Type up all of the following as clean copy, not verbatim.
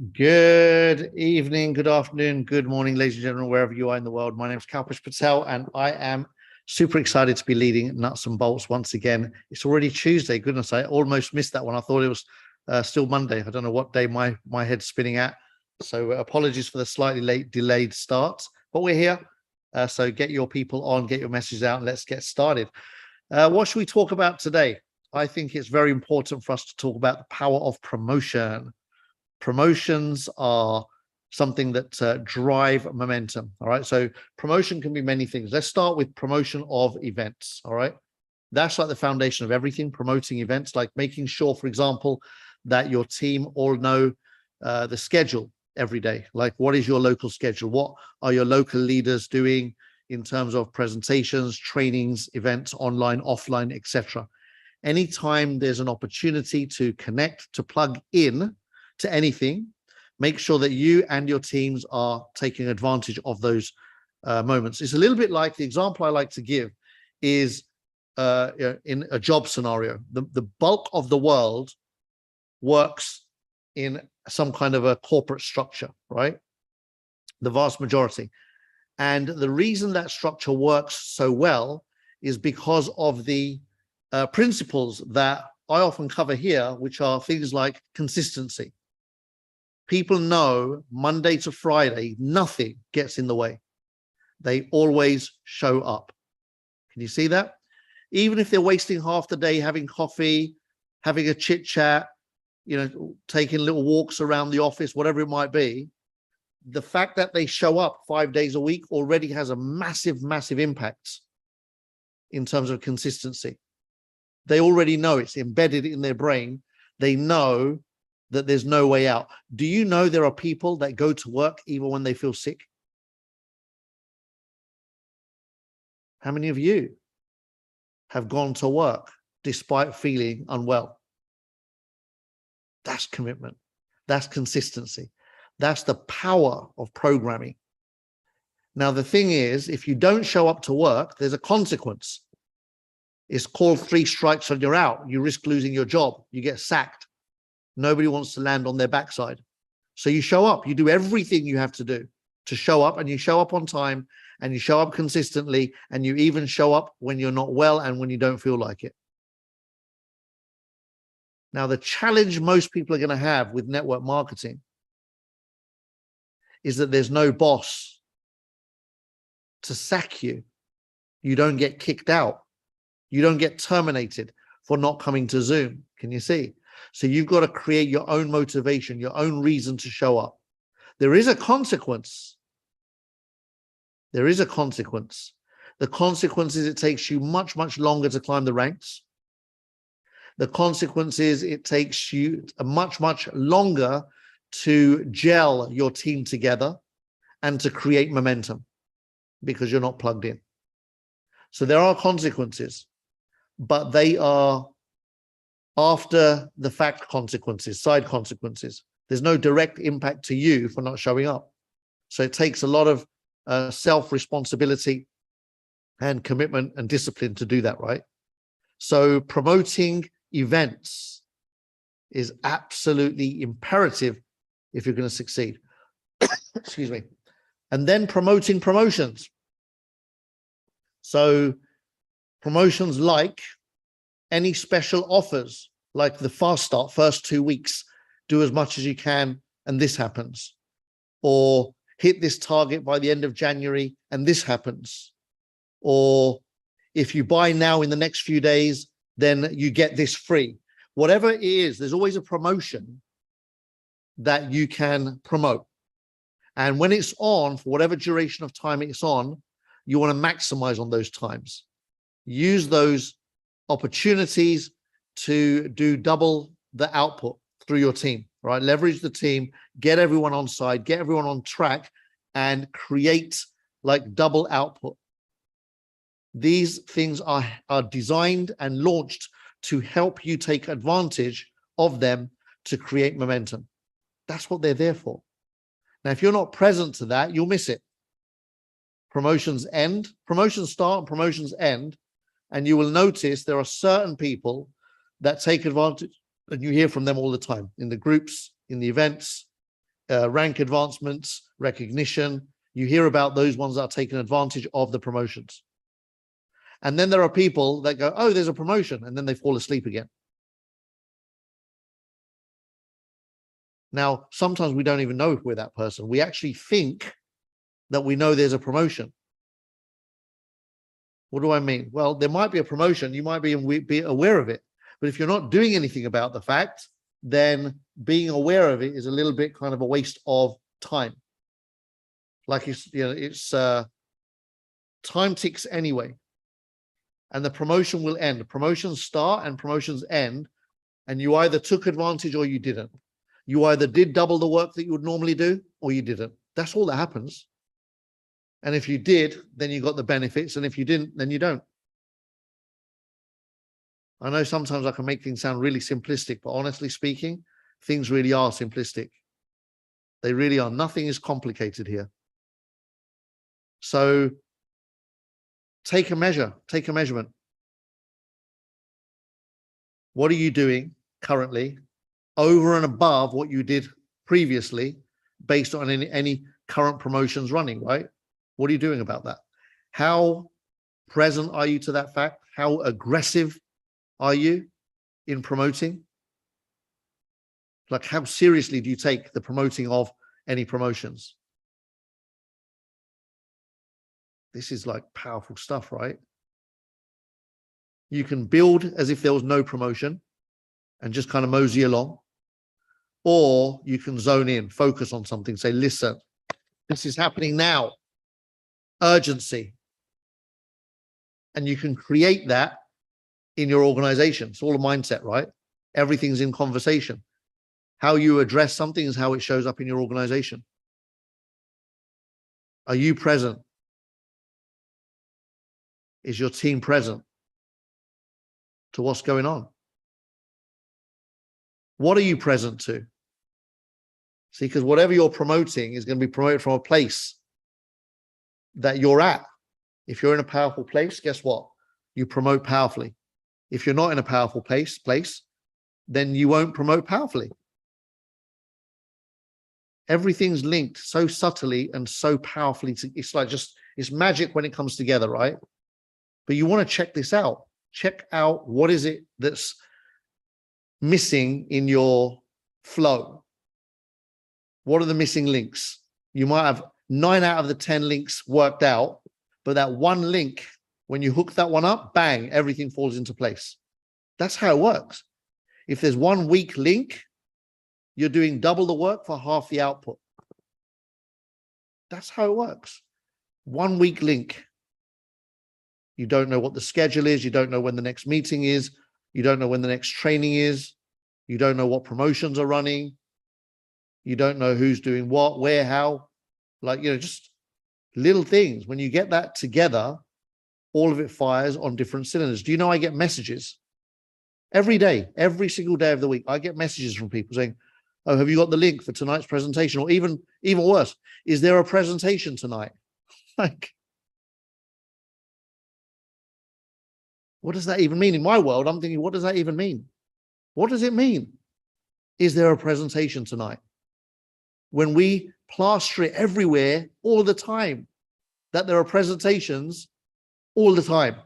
Good evening, good afternoon, good morning, ladies and gentlemen, wherever you are in the world. My name is Kalpesh Patel, and I am super excited to be leading Nuts and Bolts once again. It's already Tuesday. Goodness, I almost missed that one. I thought it was still Monday. I don't know what day my head's spinning at. So apologies for the slightly late delayed start, but we're here. So get your people on, get your messages out, and let's get started. What should we talk about today? I think it's very important for us to talk about the power of promotion. Promotions are something that drive momentum. All right. So promotion can be many things. Let's start with promotion of events. All right. That's like the foundation of everything, promoting events, like making sure, for example, that your team all know the schedule every day. Like, what is your local schedule? What are your local leaders doing in terms of presentations, trainings, events, online, offline, etc. Anytime there's an opportunity to connect, to plug in to anything, make sure that you and your teams are taking advantage of those moments. It's a little bit like the example I like to give is in a job scenario. The bulk of the world works in some kind of a corporate structure, right? The vast majority. And the reason that structure works so well is because of the principles that I often cover here, which are things like consistency. People know Monday to Friday, nothing gets in the way. They always show up. Can you see that? Even if they're wasting half the day having coffee, having a chit chat, taking little walks around the office, whatever it might be, the fact that they show up 5 days a week already has a massive, massive impact in terms of consistency. They already know, it's embedded in their brain. They know that there's no way out. Do you know there are people that go to work even when they feel sick? How many of you have gone to work despite feeling unwell? That's commitment. That's consistency. That's the power of programming. Now, the thing is, if you don't show up to work, there's a consequence. It's called 3 strikes and you're out. You risk losing your job. You get sacked. Nobody wants to land on their backside. So you show up. You do everything you have to do to show up, and you show up on time, and you show up consistently, and you even show up when you're not well and when you don't feel like it. Now, the challenge most people are going to have with network marketing is that there's no boss to sack you. You don't get kicked out. You don't get terminated for not coming to Zoom. Can you see? So you've got to create your own motivation, your own reason to show up. There is a consequence. There is a consequence. The consequence is it takes you much, much longer to climb the ranks. The consequence is it takes you much, much longer to gel your team together and to create momentum because you're not plugged in. So there are consequences, but they are after the fact consequences, side consequences. There's no direct impact to you for not showing up. So it takes a lot of self-responsibility and commitment and discipline to do that, right? So promoting events is absolutely imperative if you're going to succeed. Excuse me. And then promoting promotions. So promotions like any special offers, like the fast start, first 2 weeks, do as much as you can, and this happens. Or hit this target by the end of January, and this happens. Or if you buy now in the next few days, then you get this free. Whatever it is, there's always a promotion that you can promote. And when it's on, for whatever duration of time it's on, you want to maximize on those times. Use those opportunities to do double the output through your team, right? Leverage the team, get everyone on side, get everyone on track, and create like double output. These things are designed and launched to help you take advantage of them to create momentum. That's what they're there for. Now, if you're not present to that, you'll miss it. Promotions end, promotions start, and promotions end. And you will notice there are certain people that take advantage, and you hear from them all the time in the groups, in the events, rank advancements, recognition. You hear about those ones that are taking advantage of the promotions. And then there are people that go, oh, there's a promotion, and then they fall asleep again. Now, sometimes we don't even know if we're that person. We actually think that we know there's a promotion. What do I mean? Well, there might be a promotion. You might be aware of it. But if you're not doing anything about the fact, then being aware of it is a little bit kind of a waste of time. Like it's time ticks anyway. And the promotion will end. Promotions start and promotions end. And you either took advantage or you didn't. You either did double the work that you would normally do or you didn't. That's all that happens. And if you did, then you got the benefits. And if you didn't, then you don't. I know sometimes I can make things sound really simplistic, but honestly speaking, things really are simplistic. They really are. Nothing is complicated here. So take a measure, take a measurement. What are you doing currently over and above what you did previously based on any current promotions running, right? What are you doing about that? How present are you to that fact? How aggressive are you in promoting? Like, how seriously do you take the promoting of any promotions? This is like powerful stuff, right? You can build as if there was no promotion and just kind of mosey along, or you can zone in, focus on something, say, listen, this is happening now. Urgency. And you can create that in your organization. It's all a mindset, right? Everything's in conversation. How you address something is how it shows up in your organization. Are you present? Is your team present to what's going on? What are you present to? See, because whatever you're promoting is going to be promoted from a place that you're at. If you're in a powerful place, guess what? You promote powerfully. If you're not in a powerful place, then you won't promote powerfully. Everything's linked so subtly and so powerfully. It's like it's magic when it comes together, right? But you want to check this out. Check out what is it that's missing in your flow. What are the missing links? You might have 9 out of the 10 links worked out, but that one link, when you hook that one up, bang, everything falls into place. That's how it works. If there's one weak link, you're doing double the work for half the output. That's how it works. One weak link. You don't know what the schedule is. You don't know when the next meeting is. You don't know when the next training is. You don't know what promotions are running. You don't know who's doing what, where, how. Like, just little things. When you get that together, all of it fires on different cylinders. Do you know I get messages every day, every single day of the week? I get messages from people saying, oh, have you got the link for tonight's presentation? Or even worse, is there a presentation tonight? Like, what does that even mean? In my world, I'm thinking, what does that even mean? What does it mean? Is there a presentation tonight? When we plaster it everywhere all the time, that there are presentations all the time.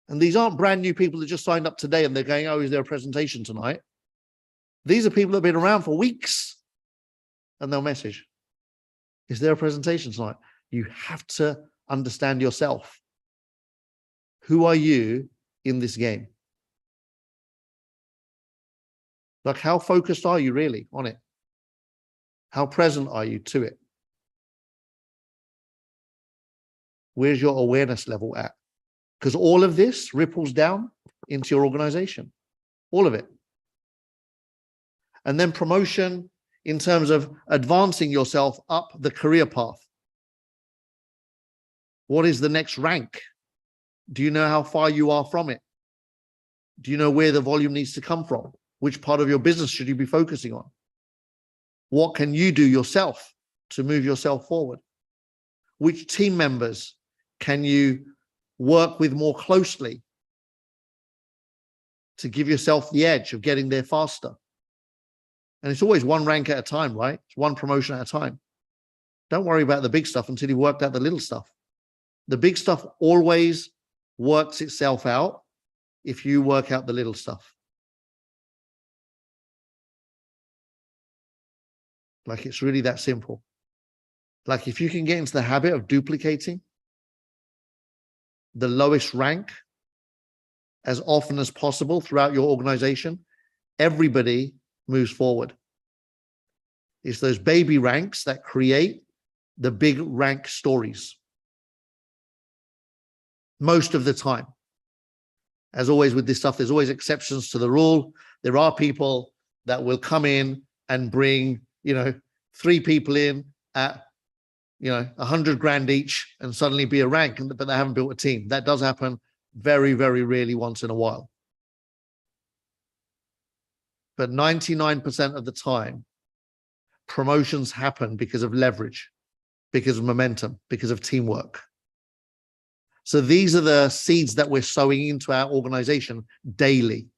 And these aren't brand new people that just signed up today and they're going, oh, is there a presentation tonight? These are people that have been around for weeks and they'll message, is there a presentation tonight? You have to understand yourself. Who are you in this game? Like, how focused are you really on it? How present are you to it? Where's your awareness level at? Because all of this ripples down into your organization, all of it. And then promotion in terms of advancing yourself up the career path. What is the next rank? Do you know how far you are from it? Do you know where the volume needs to come from? Which part of your business should you be focusing on? What can you do yourself to move yourself forward? Which team members can you work with more closely to give yourself the edge of getting there faster? And it's always one rank at a time, right? It's one promotion at a time. Don't worry about the big stuff until you've worked out the little stuff. The big stuff always works itself out if you work out the little stuff. Like, it's really that simple. Like, if you can get into the habit of duplicating the lowest rank as often as possible throughout your organization, everybody moves forward. It's those baby ranks that create the big rank stories. Most of the time. As always with this stuff, there's always exceptions to the rule. There are people that will come in and bring, 3 people in at, 100 grand each and suddenly be a rank, but they haven't built a team. That does happen very, very rarely, once in a while. But 99% of the time, promotions happen because of leverage, because of momentum, because of teamwork. So these are the seeds that we're sowing into our organization daily.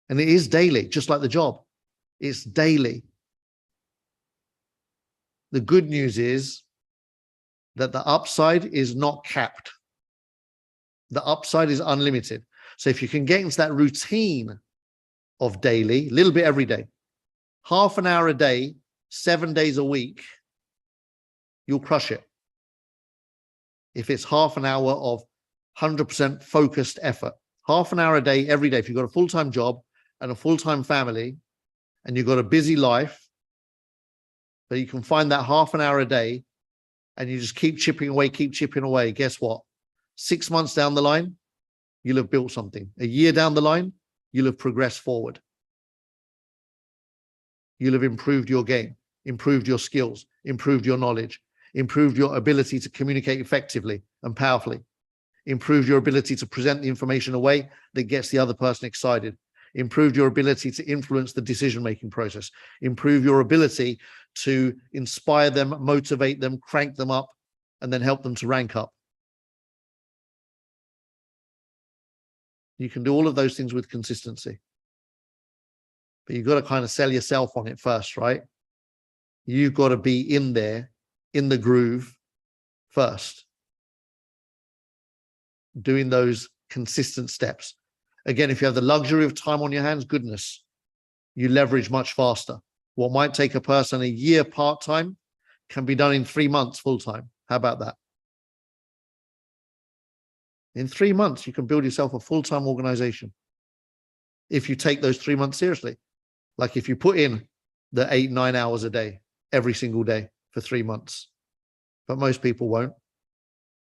And it is daily, just like the job. It's daily. The good news is that the upside is not capped. The upside is unlimited. So if you can get into that routine of daily, a little bit every day, half an hour a day, 7 days a week, you'll crush it. If it's half an hour of 100% focused effort, half an hour a day, every day, if you've got a full-time job and a full-time family and you've got a busy life, but you can find that half an hour a day and you just keep chipping away, guess what? 6 months down the line, you'll have built something. A year down the line, you'll have progressed forward. You'll have improved your game, improved your skills, improved your knowledge, improved your ability to communicate effectively and powerfully, improved your ability to present the information in a way that gets the other person excited, improved your ability to influence the decision-making process, improve your ability to inspire them, motivate them, crank them up, and then help them to rank up. You can do all of those things with consistency. But you've got to kind of sell yourself on it first, right? You've got to be in there, in the groove first, doing those consistent steps. Again, if you have the luxury of time on your hands, goodness, you leverage much faster. What might take a person a year part-time can be done in 3 months full-time. How about that? In 3 months, you can build yourself a full-time organization. If you take those 3 months seriously, like if you put in the 8-9 hours a day, every single day for 3 months, but most people won't.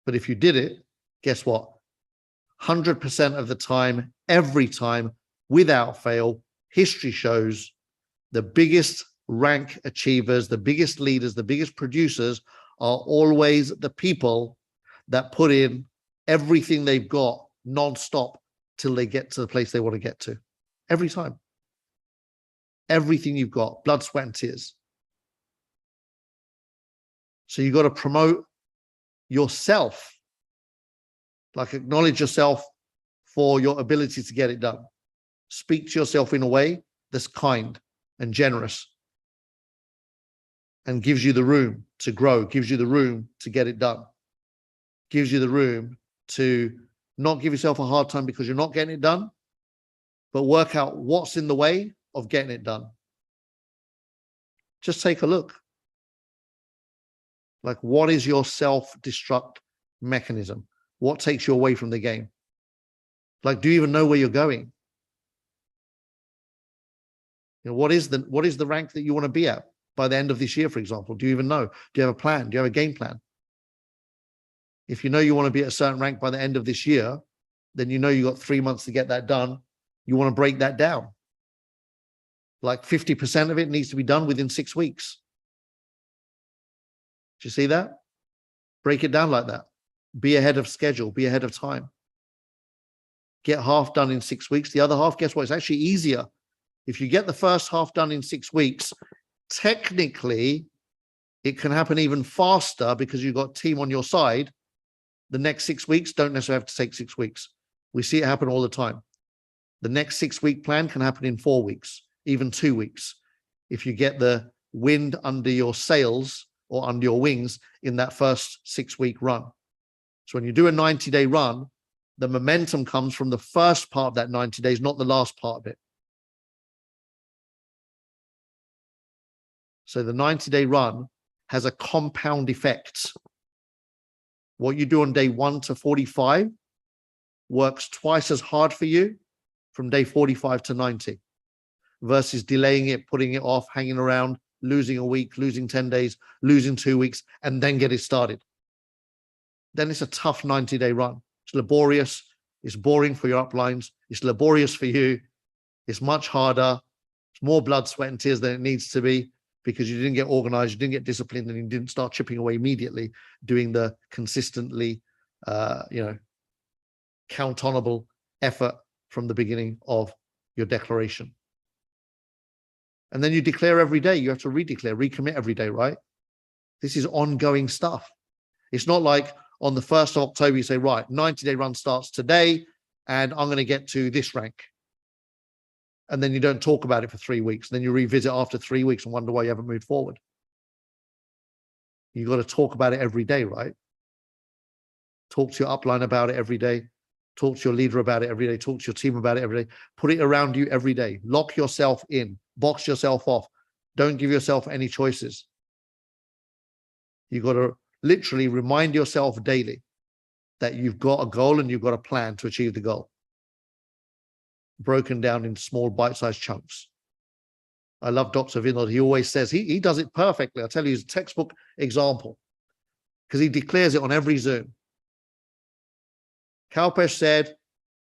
But if you did it, guess what? 100% of the time, every time, without fail, history shows the biggest rank achievers, the biggest leaders, the biggest producers are always the people that put in everything they've got non-stop till they get to the place they want to get to. Every time. Everything you've got, blood, sweat, and tears. So you've got to promote yourself. Like, acknowledge yourself for your ability to get it done. Speak to yourself in a way that's kind and generous and gives you the room to grow, gives you the room to get it done, gives you the room to not give yourself a hard time because you're not getting it done, but work out what's in the way of getting it done. Just take a look. Like, what is your self-destruct mechanism? What takes you away from the game? Like, do you even know where you're going? What is the rank that you want to be at by the end of this year, for example? Do you even know? Do you have a plan? Do you have a game plan? If you know you want to be at a certain rank by the end of this year, then you know you got 3 months to get that done. You want to break that down. Like 50% of it needs to be done within 6 weeks. Do you see that? Break it down like that. Be ahead of schedule. Be ahead of time. Get half done in 6 weeks. The other half, guess what? It's actually easier. If you get the first half done in 6 weeks, technically, it can happen even faster because you've got team on your side. The next 6 weeks don't necessarily have to take 6 weeks. We see it happen all the time. The next 6 week plan can happen in 4 weeks, even 2 weeks. if you get the wind under your sails or under your wings in that first 6-week run. So when you do a 90-day run, the momentum comes from the first part of that 90 days, not the last part of it. So the 90-day run has a compound effect. What you do on day 1 to 45 works twice as hard for you from day 45 to 90 versus delaying it, putting it off, hanging around, losing a week, losing 10 days, losing 2 weeks, and then get it started. Then it's a tough 90-day run. It's laborious. It's boring for your uplines. It's laborious for you. It's much harder. It's more blood, sweat, and tears than it needs to be because you didn't get organized, you didn't get disciplined, and you didn't start chipping away immediately, doing the consistently, count onable effort from the beginning of your declaration. And then you declare every day. You have to redeclare, recommit every day, right? This is ongoing stuff. It's not like on the 1st of October, you say, right, 90-day run starts today, and I'm going to get to this rank. And then you don't talk about it for 3 weeks. Then you revisit after 3 weeks and wonder why you haven't moved forward. You've got to talk about it every day, right? Talk to your upline about it every day. Talk to your leader about it every day. Talk to your team about it every day. Put it around you every day. Lock yourself in. Box yourself off. Don't give yourself any choices. You've got to literally remind yourself daily that you've got a goal and you've got a plan to achieve the goal, broken down into small bite-sized chunks. I love Dr. Vinod. He always says, he does it perfectly. I'll tell you, he's a textbook example because he declares it on every Zoom. Kalpesh said,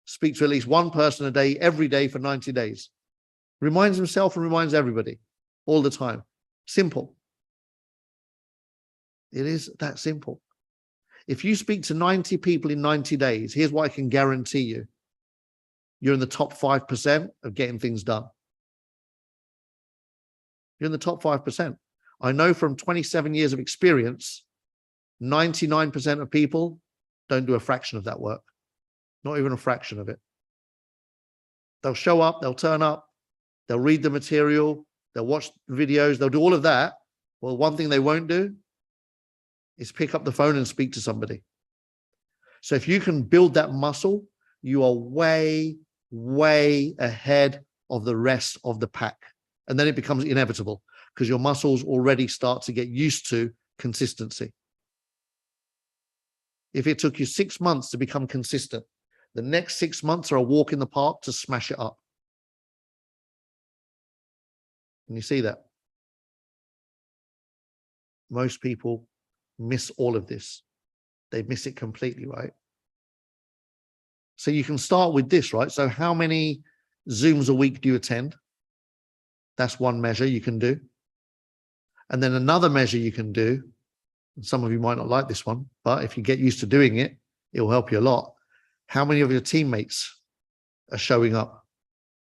speak to at least one person a day, every day for 90 days. Reminds himself and reminds everybody all the time. Simple. It is that simple. If you speak to 90 people in 90 days, here's what I can guarantee you. You're in the top 5% of getting things done. You're in the top 5%. I know from 27 years of experience, 99% of people don't do a fraction of that work. Not even a fraction of it. They'll show up, they'll turn up, they'll read the material, they'll watch videos, they'll do all of that. Well, one thing they won't do is pick up the phone and speak to somebody. So if you can build that muscle, you are way, way ahead of the rest of the pack. And then it becomes inevitable because your muscles already start to get used to consistency. If it took you 6 months to become consistent, the next 6 months are a walk in the park to smash it up. And you see that? Most people miss all of this. They miss it completely, right? So you can start with this, right? So how many Zooms a week do you attend? That's one measure you can do. And then another measure you can do, and some of you might not like this one, but if you get used to doing it, it will help you a lot. How many of your teammates are showing up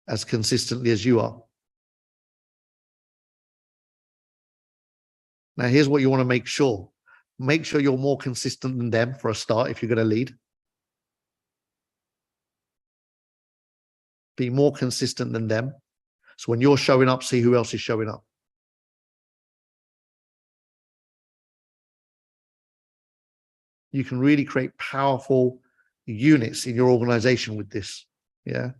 as consistently as you are? Now, here's what you want to make sure. Make sure you're more consistent than them for a start if you're going to lead. Be more consistent than them. So when you're showing up, see who else is showing up. You can really create powerful units in your organization with this. Yeah.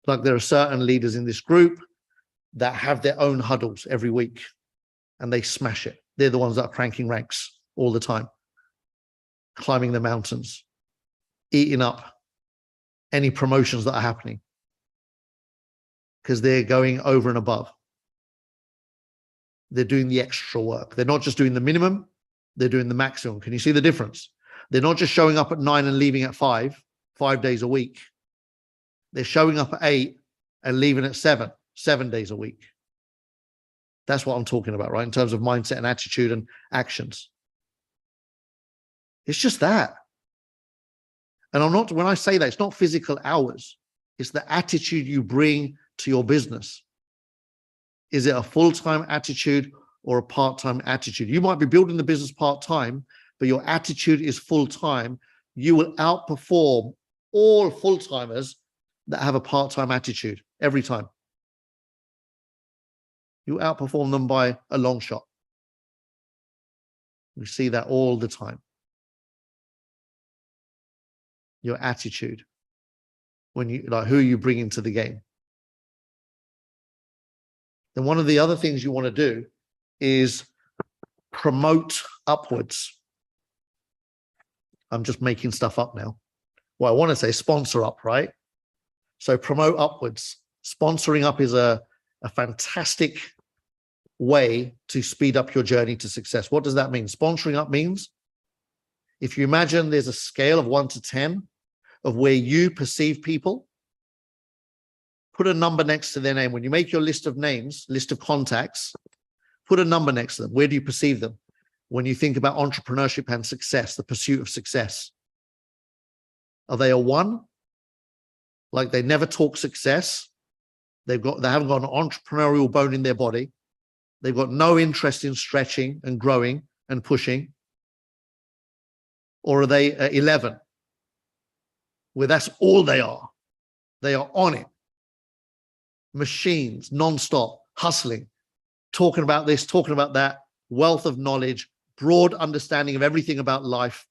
Like there are certain leaders in this group that have their own huddles every week and they smash it. They're the ones that are cranking ranks all the time, climbing the mountains, eating up any promotions that are happening because they're going over and above. They're doing the extra work. They're not just doing the minimum, they're doing the maximum. Can you see the difference? They're not just showing up at 9 and leaving at 5 days a week. They're showing up at 8 and leaving at 7 days a week. That's what I'm talking about, right? In terms of mindset and attitude and actions. It's just that. And I'm not, when I say that, it's not physical hours. It's the attitude you bring to your business. Is it a full-time attitude or a part-time attitude? You might be building the business part-time, but your attitude is full-time. You will outperform all full-timers that have a part-time attitude every time. You outperform them by a long shot. We see that all the time. Your attitude, when you like who you bring into the game. Then one of the other things you want to do is promote upwards. I'm just making stuff up now. Well, I want to say sponsor up, right? So promote upwards. Sponsoring up is a fantastic way to speed up your journey to success. What does that mean? Sponsoring up means if you imagine there's a scale of 1 to 10 of where you perceive people, put a number next to their name. When you make your list of names, list of contacts, put a number next to them. Where do you perceive them? When you think about entrepreneurship and success, the pursuit of success, are they a 1? Like they never talk success. They haven't got an entrepreneurial bone in their body. They've got no interest in stretching and growing and pushing. Or are they 11? Where that's all they are. They are on it. Machines, non-stop, hustling, talking about this, talking about that, wealth of knowledge, broad understanding of everything about life,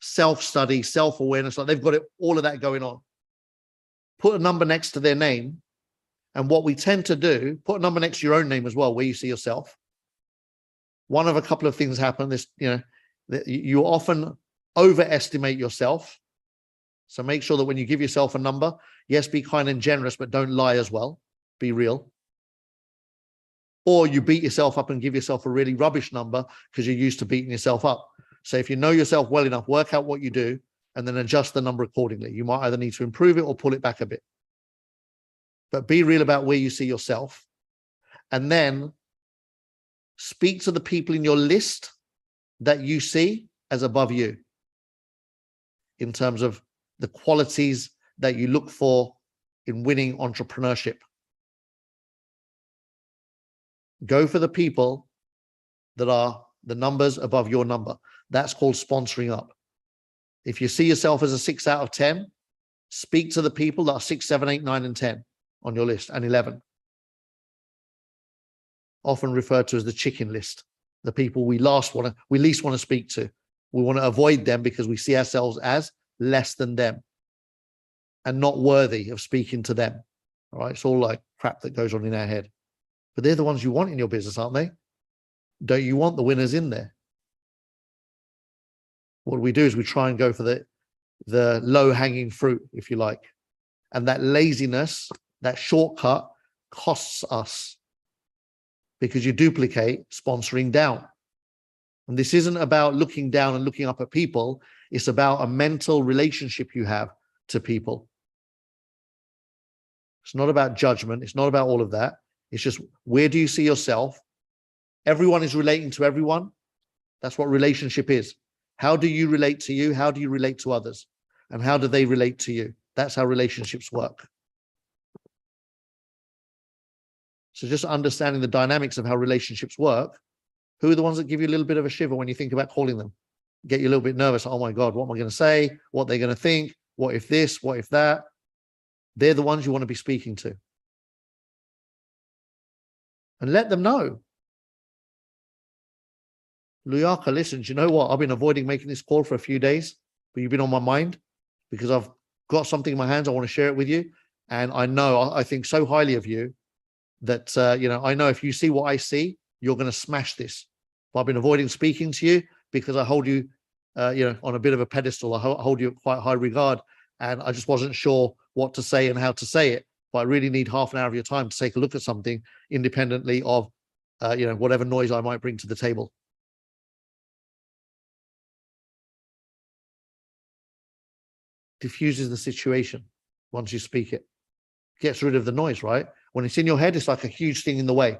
self-study, self-awareness. Like they've got it, all of that going on. Put a number next to their name. And what we tend to do, put a number next to your own name as well, where you see yourself. One of a couple of things happen. You often overestimate yourself. So make sure that when you give yourself a number, yes, be kind and generous, but don't lie as well. Be real. Or you beat yourself up and give yourself a really rubbish number because you're used to beating yourself up. So if you know yourself well enough, work out what you do and then adjust the number accordingly. You might either need to improve it or pull it back a bit. But be real about where you see yourself. And then speak to the people in your list that you see as above you in terms of the qualities that you look for in winning entrepreneurship. Go for the people that are the numbers above your number. That's called sponsoring up. If you see yourself as a 6 out of 10, speak to the people that are 6, 7, 8, 9, and 10 on your list, and 11. Often referred to as the chicken list, the people we least want to speak to. We want to avoid them because we see ourselves as less than them and not worthy of speaking to them. All right, it's all like crap that goes on in our head. But they're the ones you want in your business, aren't they? Don't you want the winners in there? What we do is we try and go for the low-hanging fruit, if you like. And that laziness, that shortcut costs us because you duplicate sponsoring down. And this isn't about looking down and looking up at people. It's about a mental relationship you have to people. It's not about judgment. It's not about all of that. It's just, where do you see yourself? Everyone is relating to everyone. That's what relationship is. How do you relate to you? How do you relate to others? And how do they relate to you? That's how relationships work. So just understanding the dynamics of how relationships work, who are the ones that give you a little bit of a shiver when you think about calling them? Get you a little bit nervous. Oh my God, what am I going to say? What they're going to think? What if this? What if that? They're the ones you want to be speaking to. And let them know. Luyaka, listen, do you know what? I've been avoiding making this call for a few days, but you've been on my mind because I've got something in my hands. I want to share it with you. And I think so highly of you that, I know if you see what I see, you're going to smash this. But I've been avoiding speaking to you because I hold you, on a bit of a pedestal. I hold you at quite high regard. And I just wasn't sure what to say and how to say it. But I really need half an hour of your time to take a look at something independently of, whatever noise I might bring to the table. Diffuses the situation once you speak it. Gets rid of the noise, right? When it's in your head, it's like a huge thing in the way.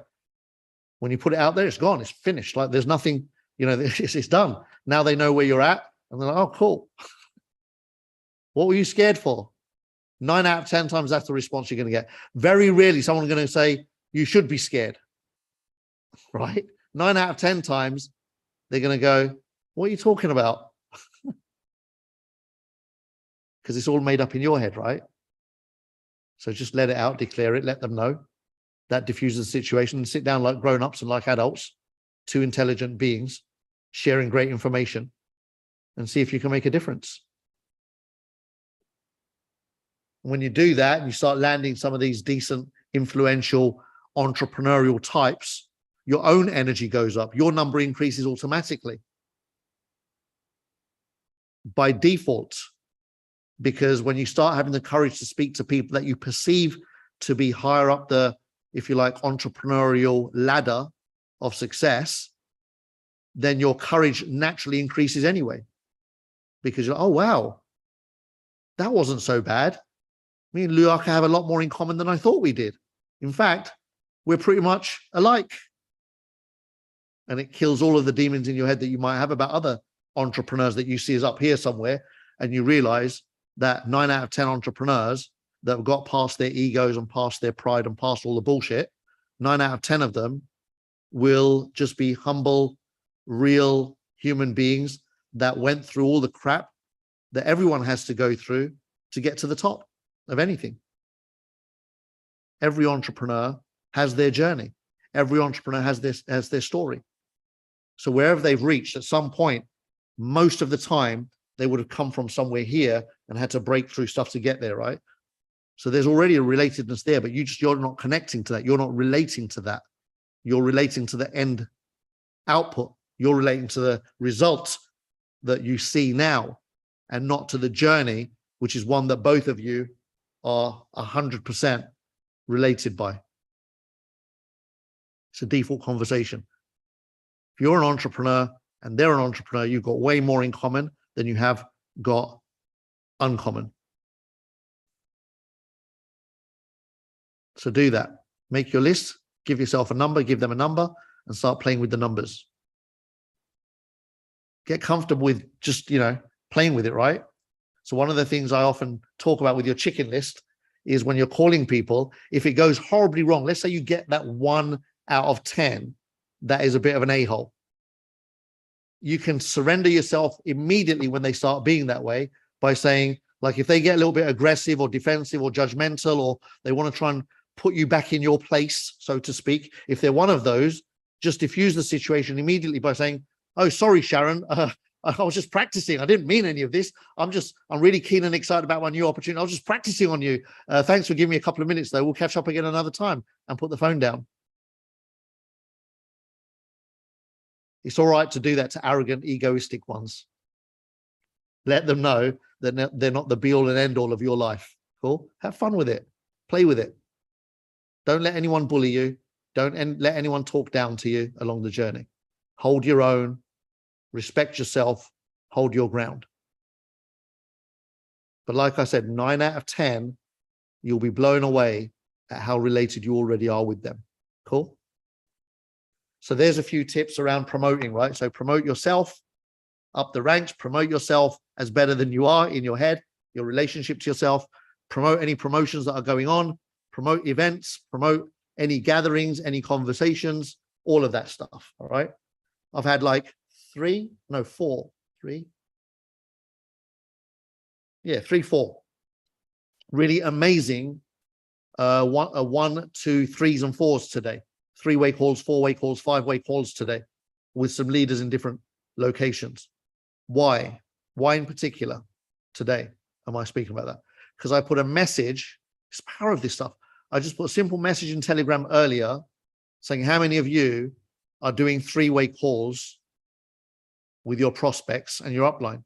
When you put it out there, it's gone. It's finished. Like there's nothing, it's done. Now they know where you're at. And they're like, oh, cool. What were you scared for? 9 out of 10 times that's the response you're going to get. Very rarely someone's going to say, you should be scared. Right? 9 out of 10 times they're going to go, what are you talking about? Because it's all made up in your head, right? So just let it out, declare it, let them know. that diffuses the situation, and sit down like grown-ups and like adults, two intelligent beings sharing great information, and see if you can make a difference. When you do that and you start landing some of these decent, influential, entrepreneurial types, your own energy goes up. Your number increases automatically by default, because when you start having the courage to speak to people that you perceive to be higher up the, if you like, entrepreneurial ladder of success, then your courage naturally increases anyway, because you're, oh, wow, that wasn't so bad. Me and Luaka have a lot more in common than I thought we did. In fact, we're pretty much alike. And it kills all of the demons in your head that you might have about other entrepreneurs that you see as up here somewhere. And you realize that 9 out of 10 entrepreneurs that have got past their egos and past their pride and past all the bullshit, 9 out of 10 of them will just be humble, real human beings that went through all the crap that everyone has to go through to get to the top of anything. Every entrepreneur has their journey. Every entrepreneur has their story. So wherever they've reached at some point, most of the time they would have come from somewhere here and had to break through stuff to get there, right? So there's already a relatedness there, but you're not connecting to that. You're not relating to that. You're relating to the end output. You're relating to the results that you see now, and not to the journey, which is one that both of you are 100% related by. It's a default conversation. If you're an entrepreneur and they're an entrepreneur, you've got way more in common than you have got uncommon. So do that. Make your list, give yourself a number, give them a number, and start playing with the numbers. Get comfortable with just, playing with it, right? So one of the things I often talk about with your chicken list is when you're calling people, if it goes horribly wrong, let's say you get that 1 out of 10, that is a bit of an a-hole. You can surrender yourself immediately when they start being that way by saying, like, if they get a little bit aggressive or defensive or judgmental, or they want to try and put you back in your place, so to speak, if they're one of those, just diffuse the situation immediately by saying, oh, sorry, Sharon, I was just practicing. I didn't mean any of this. I'm really keen and excited about my new opportunity. I was just practicing on you. Thanks for giving me a couple of minutes, though. We'll catch up again another time, and put the phone down. It's all right to do that to arrogant, egoistic ones. Let them know that they're not the be-all and end-all of your life. Cool? Have fun with it. Play with it. Don't let anyone bully you. Don't let anyone talk down to you along the journey. Hold your own. Respect yourself. Hold your ground. But like I said, 9 out of 10, you'll be blown away at how related you already are with them. Cool? So there's a few tips around promoting, right? So promote yourself up the ranks, promote yourself as better than you are in your head, your relationship to yourself, promote any promotions that are going on, promote events, promote any gatherings, any conversations, all of that stuff, all right? I've had like 4 really amazing 1, 2, 3s and 4s today. 3-way calls, 4-way calls, 5-way calls today with some leaders in different locations. Why? Why in particular today am I speaking about that? Because I put a message, it's the power of this stuff. I just put a simple message in Telegram earlier saying, how many of you are doing 3-way calls with your prospects and your upline?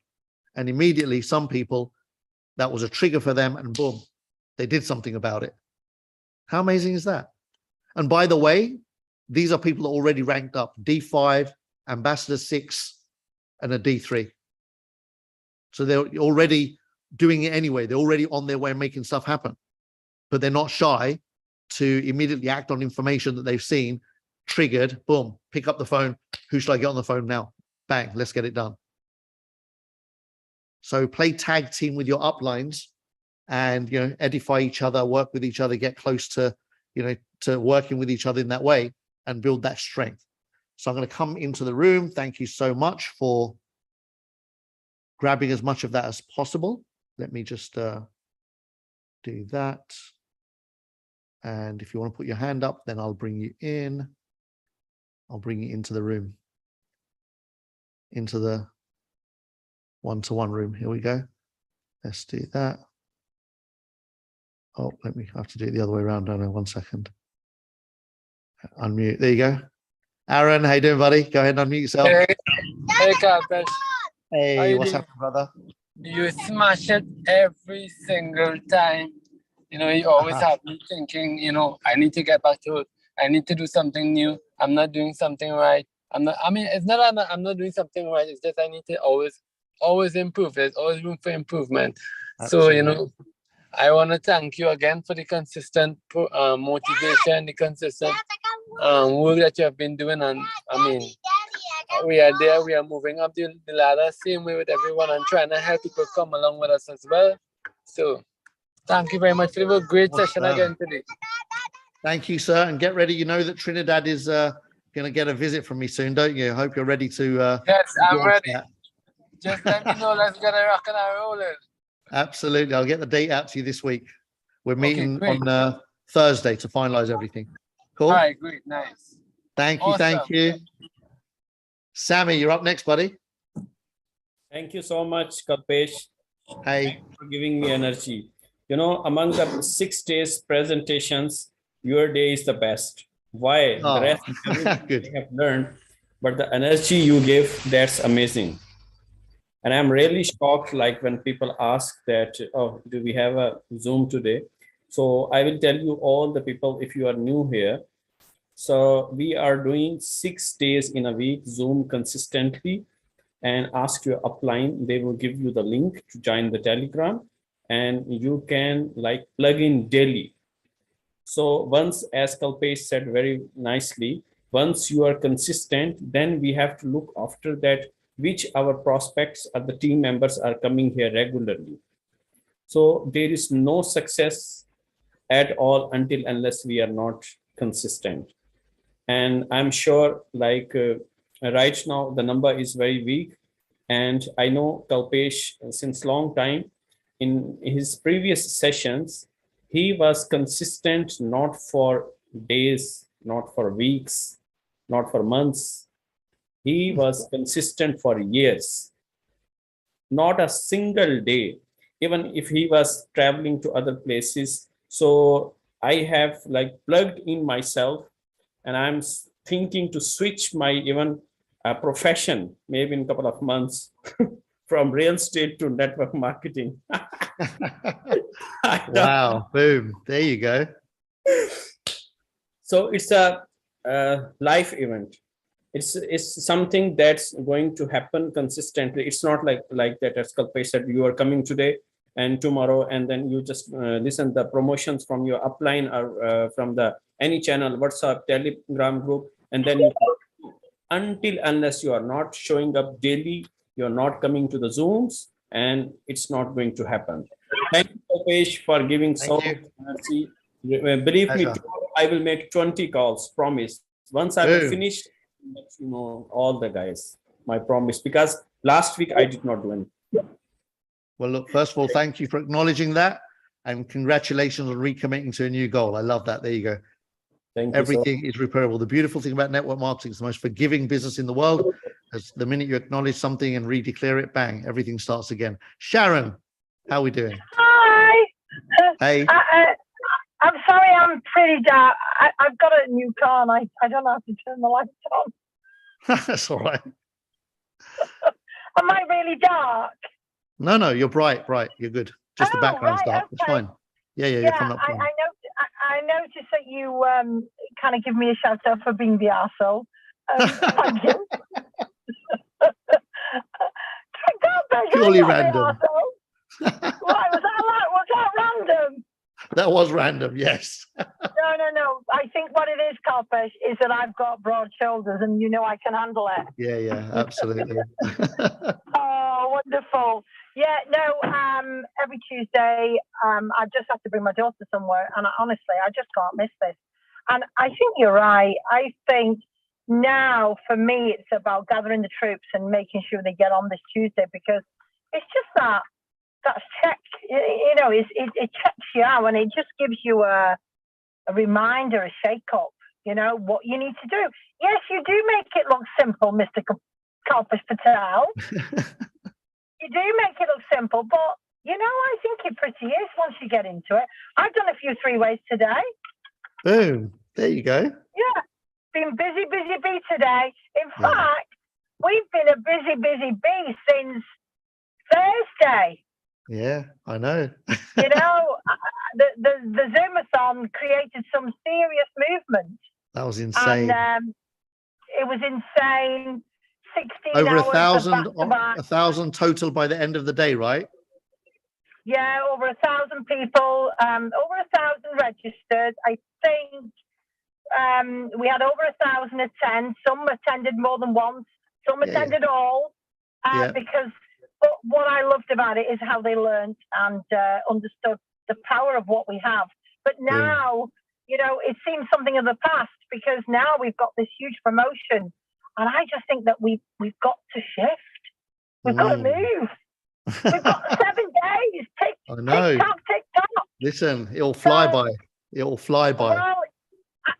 And immediately some people, that was a trigger for them, and boom, they did something about it. How amazing is that? And by the way, these are people that are already ranked up, D5, Ambassador 6, and a D3. So they're already doing it anyway. They're already on their way and making stuff happen. But they're not shy to immediately act on information that they've seen, triggered, boom, pick up the phone. Who should I get on the phone now? Bang, let's get it done. So play tag team with your uplines and, edify each other, work with each other, get close to, to working with each other in that way and build that strength. So I'm going to come into the room. Thank you so much for grabbing as much of that as possible. Let me just do that. And if you want to put your hand up, then I'll bring you in. I'll bring you into the room, into the one-to-one room. Here we go. Let's do that. Oh, I have to do it the other way around. Don't know. 1 second. Unmute. There you go. Aaron, how you doing, buddy? Go ahead and unmute yourself. Hey, Kalpesh. Hey, what's happening, brother? You smash it every single time. You know, you always have me thinking, you know, I need to get back to it. I need to do something new. I'm not doing something right. I mean, it's not I'm not doing something right. It's just I need to always improve. There's always room for improvement. Absolutely. So, you know, I want to thank you again for the consistent motivation, the consistent work that you have been doing. And I mean, we are there, we are moving up the ladder, same way with everyone, and trying to help people come along with us as well. So thank you very much for the great session again today. Thank you, sir. And get ready. You know that Trinidad is going to get a visit from me soon, don't you? I hope you're ready to. Yes, I'm ready. That. Just let me know. Let's get a rock and a rolling. Absolutely. I'll get the date out to you this week. We're meeting on Thursday to finalize everything. Cool. All right, great. Nice. Thank you. Awesome. Thank you. Sammy, you're up next, buddy. Thank you so much, Kalpesh. Hey. Thanks for giving me energy. You know, among the 6 days presentations, your day is the best. Why? Oh, the rest I have learned, but the energy you give, that's amazing. And I'm really shocked, like when people ask that, oh, do we have a Zoom today? So I will tell you all the people, if you are new here. So we are doing 6 days in a week, Zoom consistently, and ask your upline. They will give you the link to join the Telegram, and you can like plug in daily. So once, as Kalpesh said very nicely, once you are consistent, then we have to look after that, which our prospects or the team members are coming here regularly. So there is no success at all unless we are not consistent. And I'm sure like right now, the number is very weak. And I know Kalpesh since long time. In his previous sessions, he was consistent, not for days, not for weeks, not for months. He was consistent for years. Not a single day, even if he was traveling to other places. So I have like plugged in myself, and I'm thinking to switch my even profession, maybe in a couple of months, from real estate to network marketing. Wow, boom, there you go. So it's a life event. It's something that's going to happen consistently. It's not like that, as Kalpesh said, you are coming today and tomorrow, and then you just listen the promotions from your upline or from the any channel, WhatsApp, Telegram group, and then unless you are not showing up daily, you're not coming to the Zooms, and it's not going to happen. Thank you, Kalpesh, for giving so much energy. Believe me, tomorrow I will make 20 calls, promise. Once I will finish, let you know all the guys, my promise, because last week I did not do anything. Well, look, first of all, thank you for acknowledging that, and congratulations on recommitting to a new goal. I love that. There you go. Thank you. Everything is repairable. The beautiful thing about network marketing is the most forgiving business in the world. As the minute you acknowledge something and redeclare it, bang, everything starts again. Sharon, how are we doing? Hi. Hey. I'm sorry, I'm pretty dark. I've got a new car and I don't know how to turn the lights on. That's all right. Am I really dark? No, you're bright. You're good. Just the background's dark. Okay. It's fine. Yeah, you're coming up. I noticed that you kind of give me a shout out for being the arsehole. Thank you. Purely random. Why, was that random? That was random, yes. No. I think what it is, Kalpesh, is that I've got broad shoulders and you know I can handle it. Yeah, absolutely. Oh, wonderful. Yeah, no, every Tuesday, I just have to bring my daughter somewhere. And honestly, I just can't miss this. And I think you're right. I think now, for me, it's about gathering the troops and making sure they get on this Tuesday, because it's just that's check, you know, it checks you out, and it just gives you a a reminder, a shake-up, you know, what you need to do. Yes, you do make it look simple, Mr. Kalpesh Patel. You do make it look simple, but, you know, I think it pretty is once you get into it. I've done a few 3-ways today. Boom. There you go. Yeah. Been busy bee today. In fact, we've been a busy bee since Thursday. Yeah, I know. You know, the Zoomathon created some serious movement. That was insane. And it was insane. 16 over hours 1,000 total by the end of the day, right? Yeah, over 1,000 people, over 1,000 registered. I think we had over 1,000 attend. Some attended more than once. Some attended all. Because what I loved about it is how they learned and understood the power of what we have. But now, you know, it seems something of the past because now we've got this huge promotion. And I just think that we've got to shift. We've got to move. We've got 7 days. I know. Tick tock. Listen, it'll fly by. It'll fly by. Well,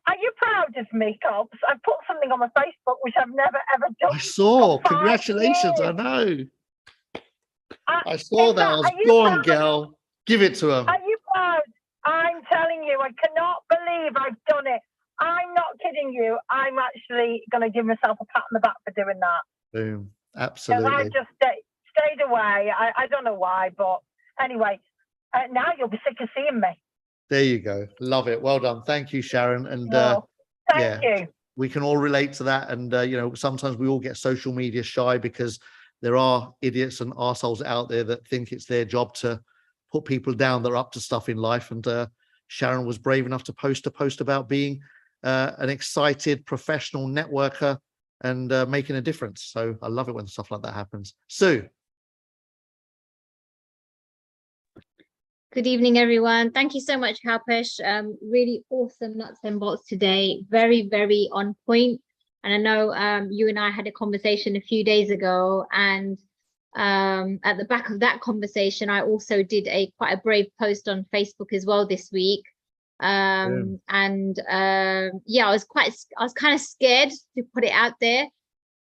are you proud of me, Cobbs? I put something on my Facebook which I've never ever done. I saw. Congratulations. I know. I saw that. I was gone, girl. Give it to him. Are you proud? I'm telling you, I cannot believe I've done it. I'm not kidding you. I'm actually going to give myself a pat on the back for doing that. Boom. Absolutely. Because I just stayed away. I don't know why, but anyway, now you'll be sick of seeing me. There you go. Love it. Well done. Thank you, Sharon. And thank you. We can all relate to that. And, you know, sometimes we all get social media shy because there are idiots and arseholes out there that think it's their job to put people down that are up to stuff in life. And Sharon was brave enough to post a post about being an excited professional networker and making a difference. So I love it when stuff like that happens. Sue. Good evening, everyone. Thank you so much, Kalpesh. Really awesome nuts and bolts today. Very, very on point. And I know you and I had a conversation a few days ago, and at the back of that conversation, I also did quite a brave post on Facebook as well this week. I was kind of scared to put it out there,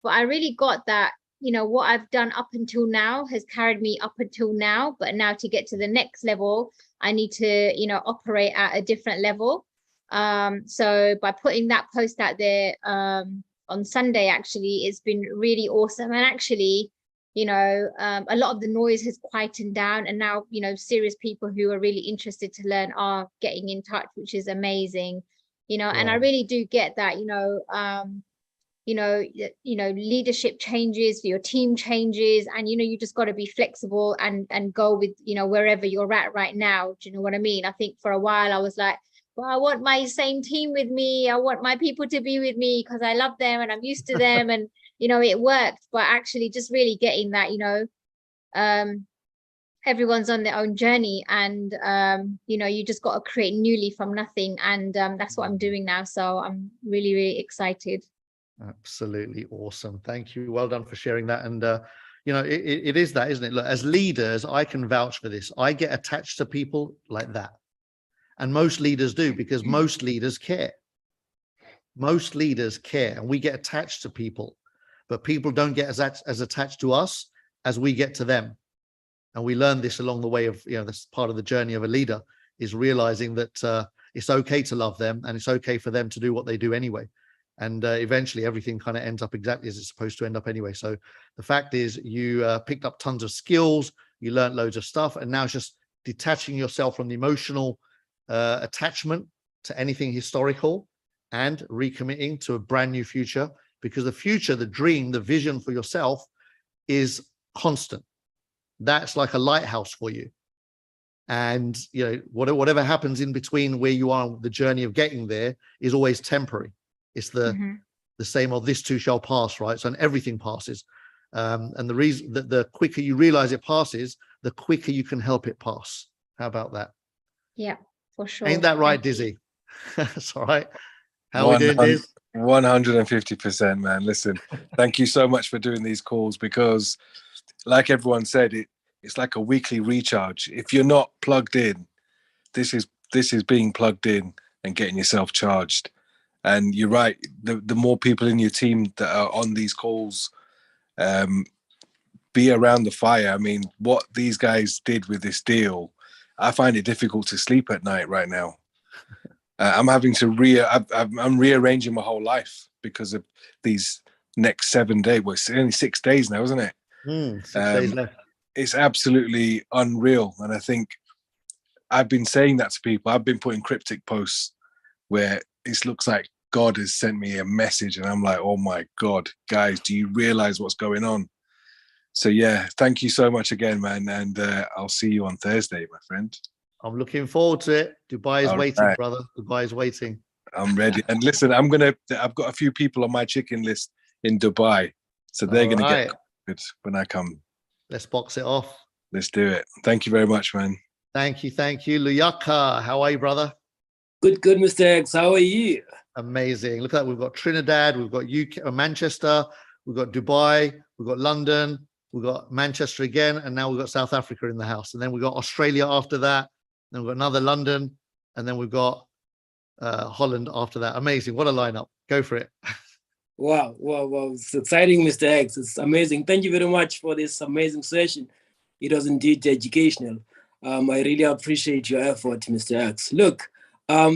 but I really got that, you know, what I've done up until now has carried me up until now, but now to get to the next level, I need to, you know, operate at a different level. So by putting that post out there on Sunday, actually, it's been really awesome. And actually, you know, a lot of the noise has quietened down, and now, you know, serious people who are really interested to learn are getting in touch, which is amazing, you know. And I really do get that, leadership changes, your team changes, and, you know, you just got to be flexible and go with, you know, wherever you're at right now. Do you know what I mean? I think for a while I was like, well, I want my same team with me. I want my people to be with me because I love them and I'm used to them. And, you know, it worked. But actually just really getting that, you know, everyone's on their own journey, and, you know, you just got to create newly from nothing. And that's what I'm doing now. So I'm really, really excited. Absolutely awesome. Thank you. Well done for sharing that. And, you know, it is that, isn't it? Look, as leaders, I can vouch for this. I get attached to people like that. And most leaders do, because most leaders care. Most leaders care, and we get attached to people, but people don't get as attached to us as we get to them. And we learn this along the way of, you know, this part of the journey of a leader is realizing that it's okay to love them, and it's okay for them to do what they do anyway. And eventually everything kind of ends up exactly as it's supposed to end up anyway. So the fact is you picked up tons of skills, you learned loads of stuff, and now it's just detaching yourself from the emotional attachment to anything historical and recommitting to a brand new future, because the future, the dream, the vision for yourself is constant. That's like a lighthouse for you. And, you know, whatever happens in between where you are, the journey of getting there is always temporary. It's the same old, this too shall pass, right? So, and everything passes. And the reason that the quicker you realize it passes, the quicker you can help it pass. How about that? Yeah, for sure. Ain't that right, Dizzy? That's all right. How are we doing, Diz? 150%, man. Listen, thank you so much for doing these calls, because like everyone said, it's like a weekly recharge. If you're not plugged in, this is being plugged in. and getting yourself charged. And you're right, the more people in your team that are on these calls, be around the fire. I mean, what these guys did with this deal, I find it difficult to sleep at night right now. I'm having to I'm rearranging my whole life because of these next 7 days. Well, it's only 6 days now, isn't it? 6 days left. It's absolutely unreal. And I think I've been saying that to people. I've been putting cryptic posts where it looks like God has sent me a message. And I'm like, oh my God, guys, do you realize what's going on? So yeah, thank you so much again, man. And I'll see you on Thursday, my friend. I'm looking forward to it. Dubai is All waiting, right. brother. Dubai is waiting. I'm ready. And listen, I've got a few people on my chicken list in Dubai. So they're going to get good when I come. Let's box it off. Let's do it. Thank you very much, man. Thank you. Thank you. Luyaka, how are you, brother? Good, Mr. X. How are you? Amazing. Look at that. We've got Trinidad, we've got UK, Manchester, we've got Dubai, we've got London, we've got Manchester again, and now we've got South Africa in the house. And then we've got Australia after that. Then we've got another London, and then we've got Holland after that. Amazing. What a lineup. Go for it. Wow. It's exciting, Mr. X. It's amazing. Thank you very much for this amazing session. It was indeed educational. I really appreciate your effort, Mr. X. Look,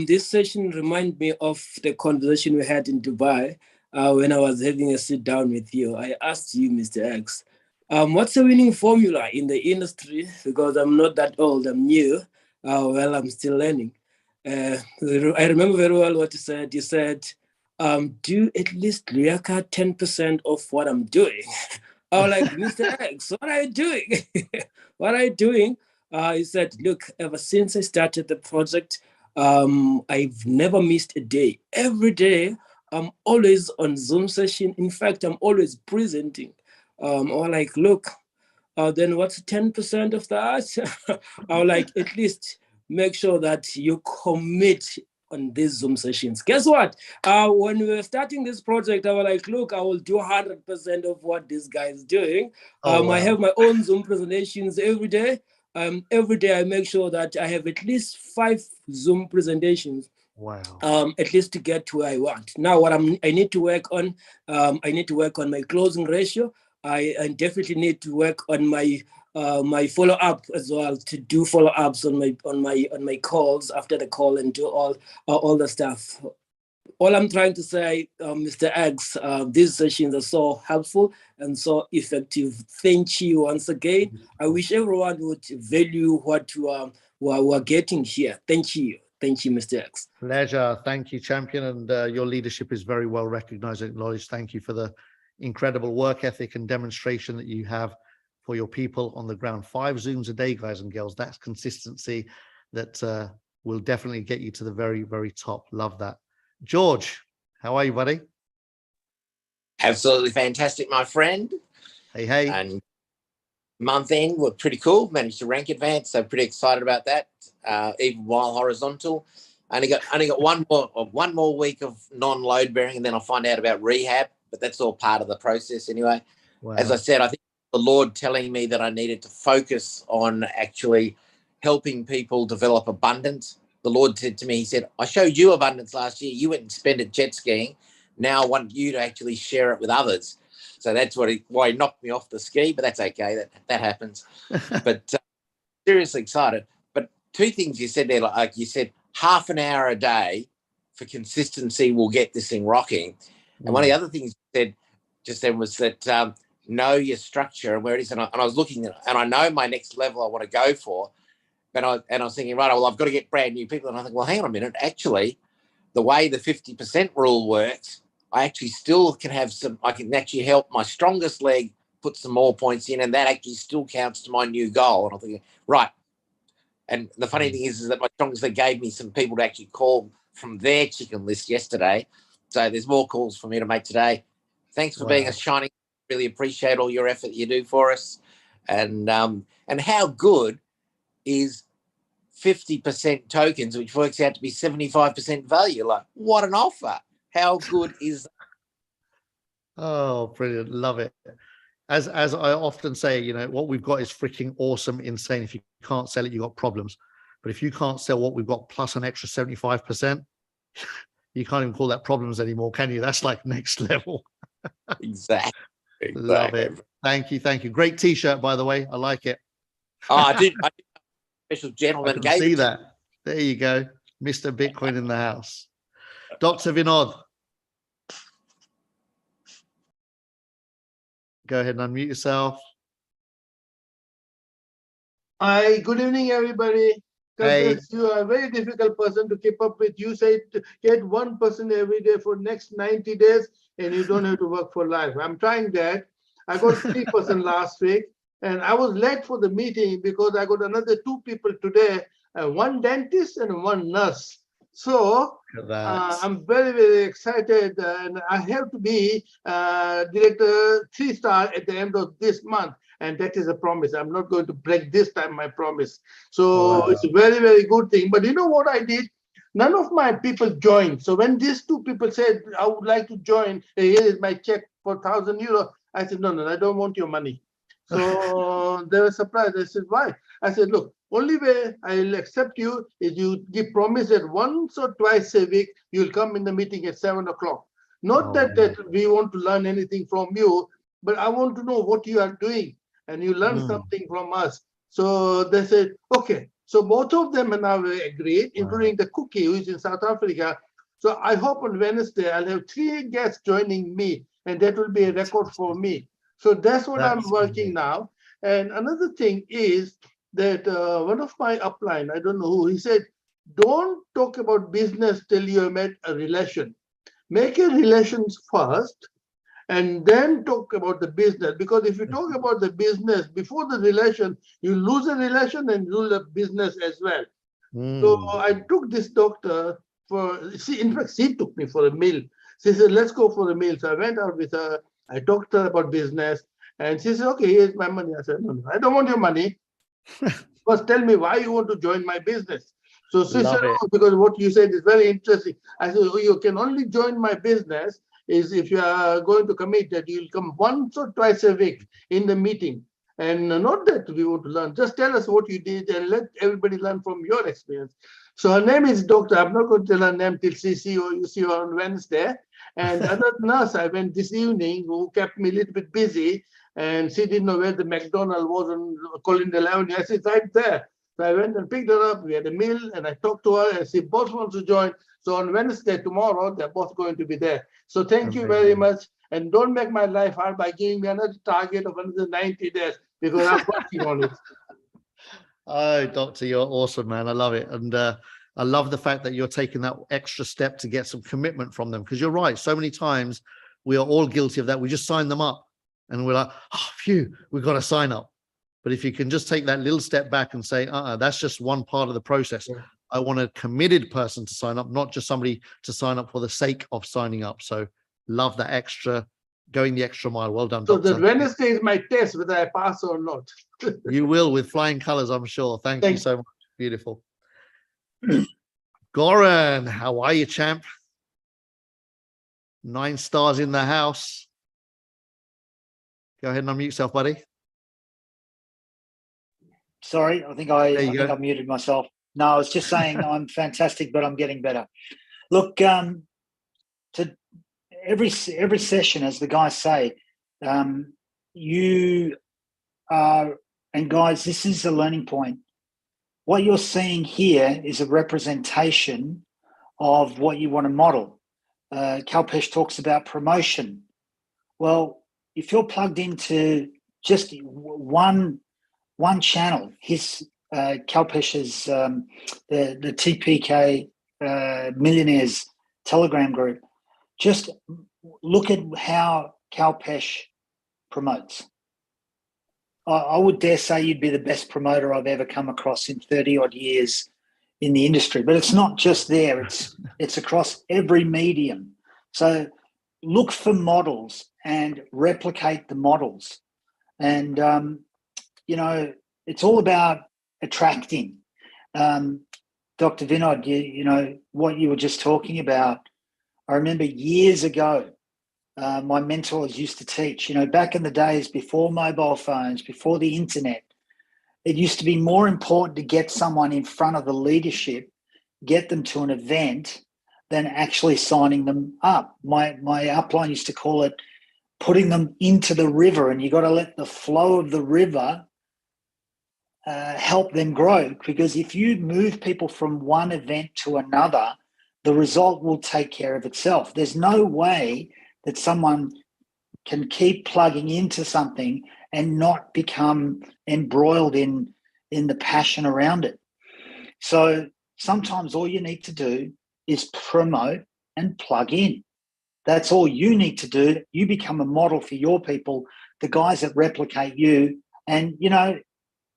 this session reminds me of the conversation we had in Dubai when I was having a sit down with you. I asked you, Mr. X, what's the winning formula in the industry? Because I'm not that old, I'm new. Well, I'm still learning. I remember very well what you said. You said, do at least Luyaka 10% of what I'm doing. I was like, Mr. X, what are you doing? What are you doing? He said, look, ever since I started the project, I've never missed a day. Every day, I'm always on Zoom session. In fact, I'm always presenting. Or like, look, then what's 10% of that? I was like, at least make sure that you commit on these Zoom sessions. Guess what? When we were starting this project, I was like, look, I will do 100% of what this guy is doing. Wow. I have my own Zoom presentations every day. Every day I make sure that I have at least 5 Zoom presentations. Wow. At least to get to where I want. Now, what I need to work on, I need to work on my closing ratio. I definitely need to work on my my follow-up as well, to do follow-ups on my calls after the call and do all the stuff. All I'm trying to say, Mr. X, these sessions are so helpful and so effective. Thank you once again. I wish everyone would value what we're getting here. Thank you. Thank you, Mr. X. Pleasure. Thank you, champion. And your leadership is very well recognized and acknowledged. Thank you for the incredible work ethic and demonstration that you have for your people on the ground. 5 Zooms a day, guys and girls. That's consistency that will definitely get you to the very, very top. Love that. George, how are you, buddy? Absolutely fantastic, my friend. Hey. And month end were pretty cool. Managed to rank advance, so pretty excited about that. Even while horizontal, only got one more week of non-load bearing, and then I'll find out about rehab. But that's all part of the process anyway. Wow. As I said, I think the Lord telling me that I needed to focus on actually helping people develop abundance. The Lord said to me, he said, I showed you abundance last year. You went and spent it jet skiing. Now I want you to actually share it with others. So that's why he knocked me off the ski, but that's okay. That happens. But seriously excited. But 2 things you said there, like you said, half an hour a day for consistency will get this thing rocking. And one of the other things you said just then was that know your structure and where it is. And I was looking at, and I know my next level I want to go for. But I was thinking, right, well, I've got to get brand new people. And I think, well, hang on a minute. Actually, the way the 50% rule works, I actually still can have I can actually help my strongest leg put some more points in, and that actually still counts to my new goal. And I'm thinking, right. And the funny thing is that my strongest leg gave me some people to actually call from their chicken list yesterday. So there's more calls for me to make today. Thanks for being a shining. Really appreciate all your effort you do for us. And how good is 50% tokens, which works out to be 75% value? Like, what an offer. How good is that? Oh, brilliant. Love it. As I often say, you know, what we've got is freaking awesome, insane. If you can't sell it, you've got problems. But if you can't sell what we've got plus an extra 75%, you can't even call that problems anymore, can you? That's like next level. Exactly. Love it. Thank you. Thank you. Great t-shirt, by the way. I like it. Oh, I did. Special I gentleman can gave see it to that. There you go. Mr. Bitcoin in the house. Dr. Vinod. Go ahead and unmute yourself. Hi, good evening, everybody. Hey. You are a very difficult person to keep up with. You say to get 1% every day for next 90 days, and you don't have to work for life. I'm trying that. I got 3% last week, and I was late for the meeting because I got another 2 people today, one dentist and one nurse. So I'm very, very excited, and I have to be director 3-star at the end of this month. And that is a promise. I'm not going to break this time my promise. So it's a very, very good thing. But you know what I did? None of my people joined. So when these 2 people said, I would like to join, here is my check for €1,000. I said, no, I don't want your money. So they were surprised. I said, why? I said, look, only way I'll accept you is you give promise that once or twice a week, you'll come in the meeting at 7 o'clock. Not that we want to learn anything from you, but I want to know what you are doing. And you learn something from us. So they said, okay. So both of them and I agreed, including the cookie who is in South Africa. So I hope on Wednesday I'll have 3 guests joining me, and that will be a record for me. So that's what I'm working now. And another thing is that one of my upline, I don't know who, he said, don't talk about business till you have met a relation. Make a relations first, and then talk about the business. Because if you talk about the business before the relation, you lose a relation and lose a business as well. So I took this doctor in fact, she took me for a meal. She said, let's go for a meal. So I went out with her. I talked to her about business. And she said, okay, here's my money. I said, no, I don't want your money. First, tell me why you want to join my business. So she said, oh, because what you said is very interesting. I said, oh, you can only join my business is if you are going to commit that you'll come once or twice a week in the meeting. And not that we want to learn, just tell us what you did and let everybody learn from your experience. So her name is Doctor. I'm not going to tell her name till you see her on Wednesday. And another nurse I went this evening who kept me a little bit busy, and she didn't know where the McDonald's was on Colindale Avenue. I said, right there. So I went and picked her up. We had a meal, and I talked to her, and she both wants to join. So on Wednesday, tomorrow, they're both going to be there. So thank you very much. And don't make my life hard by giving me another target of another 90 days, because I'm working on it. Oh, Doctor, you're awesome, man. I love it. And I love the fact that you're taking that extra step to get some commitment from them. Because you're right. So many times we are all guilty of that. We just sign them up and we're like, oh, phew, we've got to sign up. But if you can just take that little step back and say, that's just one part of the process. Yeah. I want a committed person to sign up, not just somebody to sign up for the sake of signing up. So love that extra, going the extra mile. Well done, Doctor. So the Wednesday is my test, whether I pass or not. You will, with flying colors, I'm sure. Thank you so much. Beautiful. Goran, how are you, champ? 9 stars in the house. Go ahead and unmute yourself, buddy. Sorry, I think I muted myself. No, I was just saying I'm fantastic, but I'm getting better. Look, to every session, as the guys say, you are, and guys, this is a learning point. What you're seeing here is a representation of what you want to model. Kalpesh talks about promotion. Well, if you're plugged into just one channel, his Kalpesh's the TPK Millionaires Telegram group, just look at how Kalpesh promotes. I would dare say you'd be the best promoter I've ever come across in 30 odd years in the industry. But it's not just there, it's across every medium. So look for models and replicate the models. And it's all about attracting. Dr. Vinod, you know, what you were just talking about, I remember years ago, my mentors used to teach, you know, back in the days before mobile phones, before the internet, it used to be more important to get someone in front of the leadership, get them to an event, than actually signing them up. My upline used to call it putting them into the river, and you got to let the flow of the river help them grow, because if you move people from one event to another, the result will take care of itself. There's no way that someone can keep plugging into something and not become embroiled in the passion around it. So sometimes all you need to do is promote and plug in. That's all you need to do. You become a model for your people, the guys that replicate you. And, you know,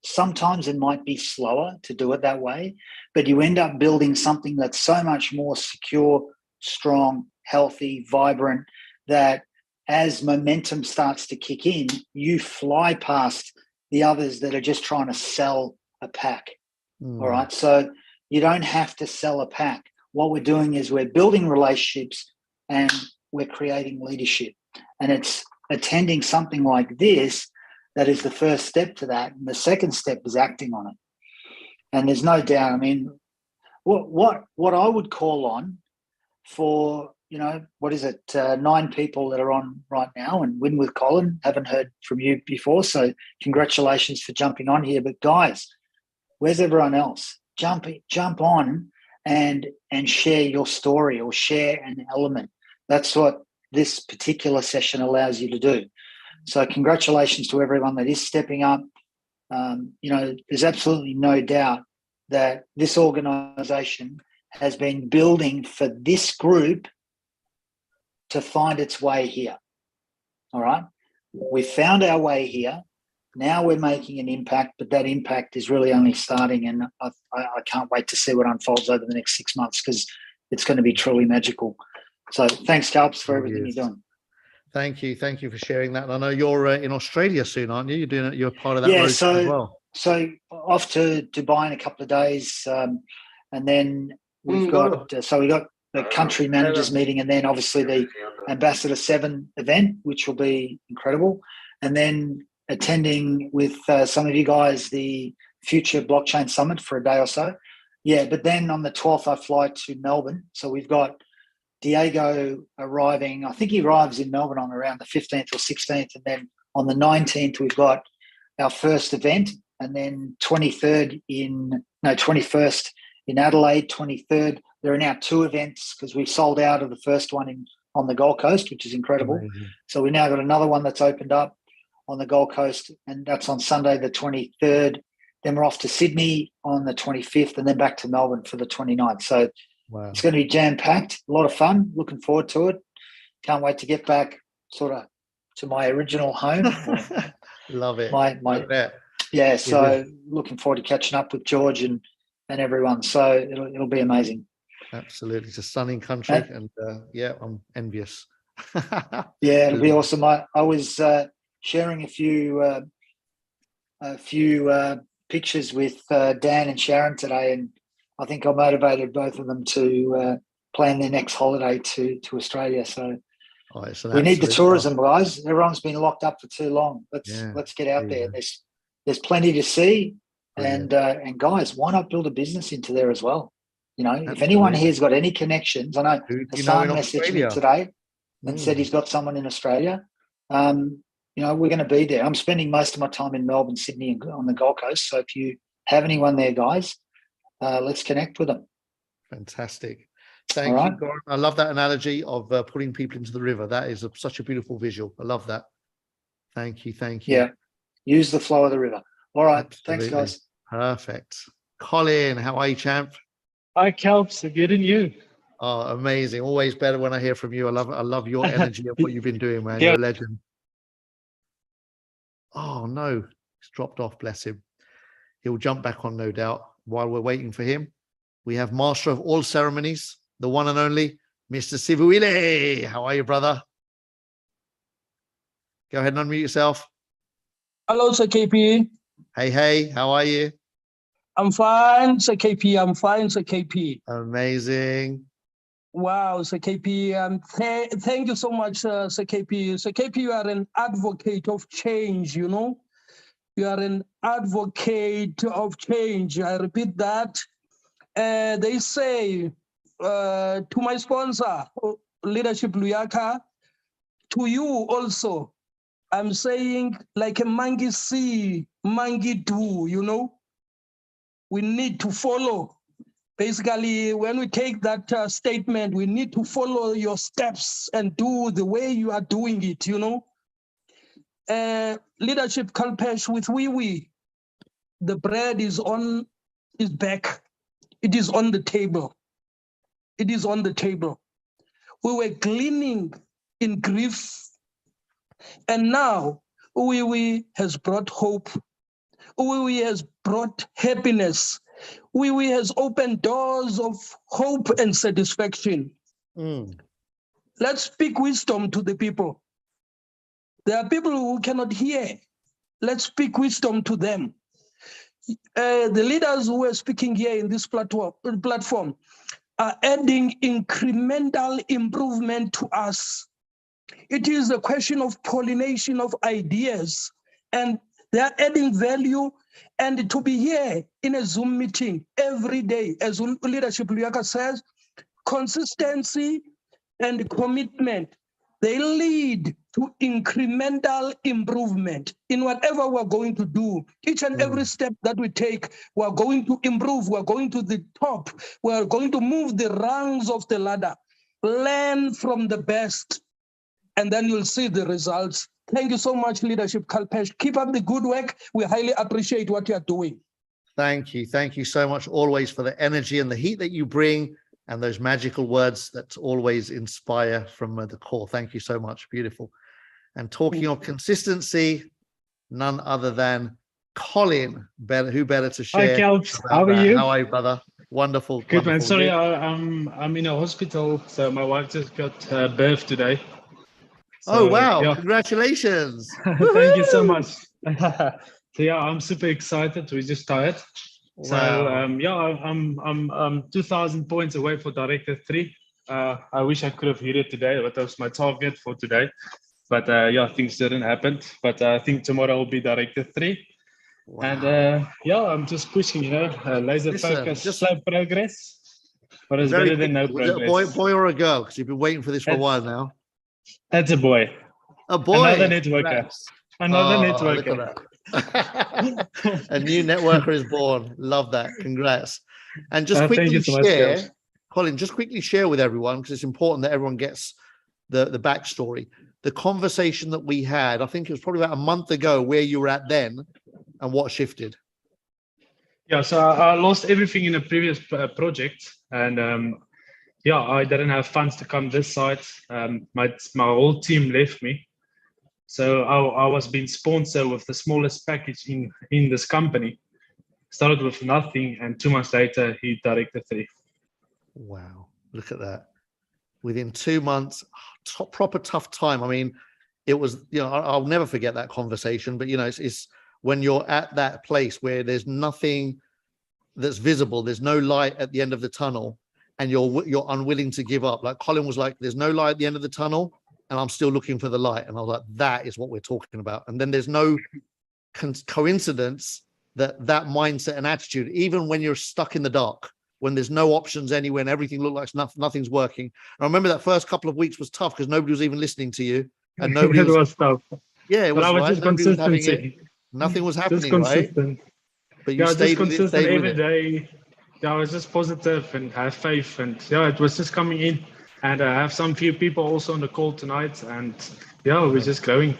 sometimes it might be slower to do it that way, but you end up building something that's so much more secure, strong, healthy, vibrant, that as momentum starts to kick in, you fly past the others that are just trying to sell a pack. All right. So you don't have to sell a pack. What we're doing is we're building relationships and we're creating leadership. And it's attending something like this that is the first step to that. And the second step is acting on it. And there's no doubt, I mean, what I would call on for, you know, what is it, 9 people that are on right now, and Win with Colin, haven't heard from you before, so congratulations for jumping on here. But guys, where's everyone else? Jump on and share your story or share an element. That's what this particular session allows you to do. So congratulations to everyone that is stepping up. You know, there's absolutely no doubt that this organisation has been building for this group to find its way here. All right. We found our way here. Now we're making an impact, but that impact is really only starting. And I can't wait to see what unfolds over the next 6 months, because it's going to be truly magical. So thanks, Kalps, for everything you're doing. Thank you for sharing that. And I know you're in Australia soon, aren't you? You're doing it. You're part of that road as well. So off to Dubai in a couple of days, and then we've got we got the country managers meeting, and then obviously the Ambassador 7 event, which will be incredible, and then attending with some of you guys the Future Blockchain Summit for a day or so. Yeah, but then on the 12th I fly to Melbourne, so we've got Diego arriving. I think he arrives in Melbourne on around the 15th or 16th, and then on the 19th we've got our first event, and then 21st in Adelaide, 23rd. There are now 2 events because we sold out of the first one on the Gold Coast, which is incredible. Amazing. So we now got another one that's opened up on the Gold Coast, and that's on Sunday the 23rd. Then we're off to Sydney on the 25th, and then back to Melbourne for the 29th. So it's going to be jam-packed, a lot of fun. Looking forward to it. Can't wait to get back sort of to my original home. Love it. Yeah, so looking forward to catching up with George and everyone. So it'll be amazing. Absolutely. It's a stunning country, and I'm envious. Yeah, it'll be awesome. I was sharing a few pictures with Dan and Sharon today, and I think I motivated both of them to plan their next holiday to Australia. So we need the tourism, guys. Everyone's been locked up for too long. Let's get out there. There's plenty to see, and guys, why not build a business into there as well? You know, if anyone here's got any connections, I know Hassan messaged me today and said he's got someone in Australia. You know, we're going to be there. I'm spending most of my time in Melbourne, Sydney, and on the Gold Coast. So if you have anyone there, guys, let's connect with them. Fantastic. Thank you, Goran. I love that analogy of putting people into the river. That is such a beautiful visual. I love that. Thank you. Yeah, use the flow of the river. All right. Absolutely. Thanks, guys. Perfect. Colin, how are you, champ? Hi, Kalps. Good, and you? Oh, amazing. Always better when I hear from you. I love your energy and what you've been doing, man. You're a legend. Oh, no. He's dropped off, bless him. He'll jump back on, no doubt. While we're waiting for him, we have master of all ceremonies, the one and only Mr. Sivuile. How are you, brother? Go ahead and unmute yourself. Hello, Sir KP. Hey, how are you? I'm fine, Sir KP. I'm fine, Sir KP. Amazing. Wow, Sir KP. Thank you so much, Sir KP. Sir KP, you are an advocate of change, you know. You are an advocate of change. I repeat that. They say to my sponsor, Leadership Luyaka, to you also, I'm saying like a monkey see, monkey do, you know, we need to follow. Basically, when we take that statement, we need to follow your steps and do the way you are doing it, you know. Leadership Kalpesh with we, the bread is back. It is on the table. It is on the table. We were gleaning in grief, and now we has brought hope. We has brought happiness. We has opened doors of hope and satisfaction. Let's speak wisdom to the people. There are people who cannot hear. Let's speak wisdom to them. The leaders who are speaking here in this platform are adding incremental improvement to us. It is a question of pollination of ideas, and they are adding value. And to be here in a Zoom meeting every day, as Leadership Luyaka says, consistency and commitment, they lead to incremental improvement in whatever we're going to do. Each and every step that we take, we're going to improve. We're going to the top. We're going to move the rungs of the ladder. Learn from the best, and then you'll see the results. Thank you so much, Leadership Kalpesh. Keep up the good work. We highly appreciate what you're doing. Thank you. Thank you so much always for the energy and the heat that you bring, and those magical words that always inspire from the core. Thank you so much. Beautiful. And talking of consistency, none other than Colin. Who better to share? Hi, Kelps. How are you? How are you, brother? Wonderful. Good, wonderful. man. Sorry, I'm in a hospital, so my wife just got birth today. So, oh, wow. Yeah. Congratulations. Thank you so much. So, yeah, I'm super excited. We just tired. Wow. So, yeah, I'm 2,000 points away for Director 3. I wish I could have hit it today, but that was my target for today. But, yeah, things didn't happen. But I think tomorrow will be Director 3. Wow. And, yeah, I'm just pushing, you know, laser focus, slow progress. But it's better than no progress. Was it a boy or a girl? Because you've been waiting for this for a while now. That's a boy. A boy. Another networker. Another networker. Look at that. A new networker is born. Love that. Congrats. And just quickly share, Colin, just quickly share with everyone, because it's important that everyone gets the backstory. The conversation that we had, I think it was probably about a month ago, where you were at then and what shifted. Yeah, so I lost everything in a previous project, and yeah, I didn't have funds to come this side. My whole team left me. So I was being sponsored with the smallest package in this company. Started with nothing, and 2 months later, he Director 3. Wow, look at that. Within 2 months, proper tough time. I mean, it was, you know, I'll never forget that conversation, but, you know, it's when you're at that place where there's nothing that's visible, there's no light at the end of the tunnel, and you're unwilling to give up. Like Colin was like, there's no light at the end of the tunnel, and I'm still looking for the light. And I was like, that is what we're talking about. And then there's no coincidence that mindset and attitude, even when you're stuck in the dark, when there's no options anywhere and everything looks like nothing's working. And I remember that first couple of weeks was tough because nobody was even listening to you, and nobody was tough. Yeah, it was. But I was just consistency. Nothing was happening, just consistent. Right? But you yeah, stayed just consistent stayed every day. Yeah, I was just positive and have faith, and yeah, it was just coming in. And I have some few people also on the call tonight, and yeah, we're just growing.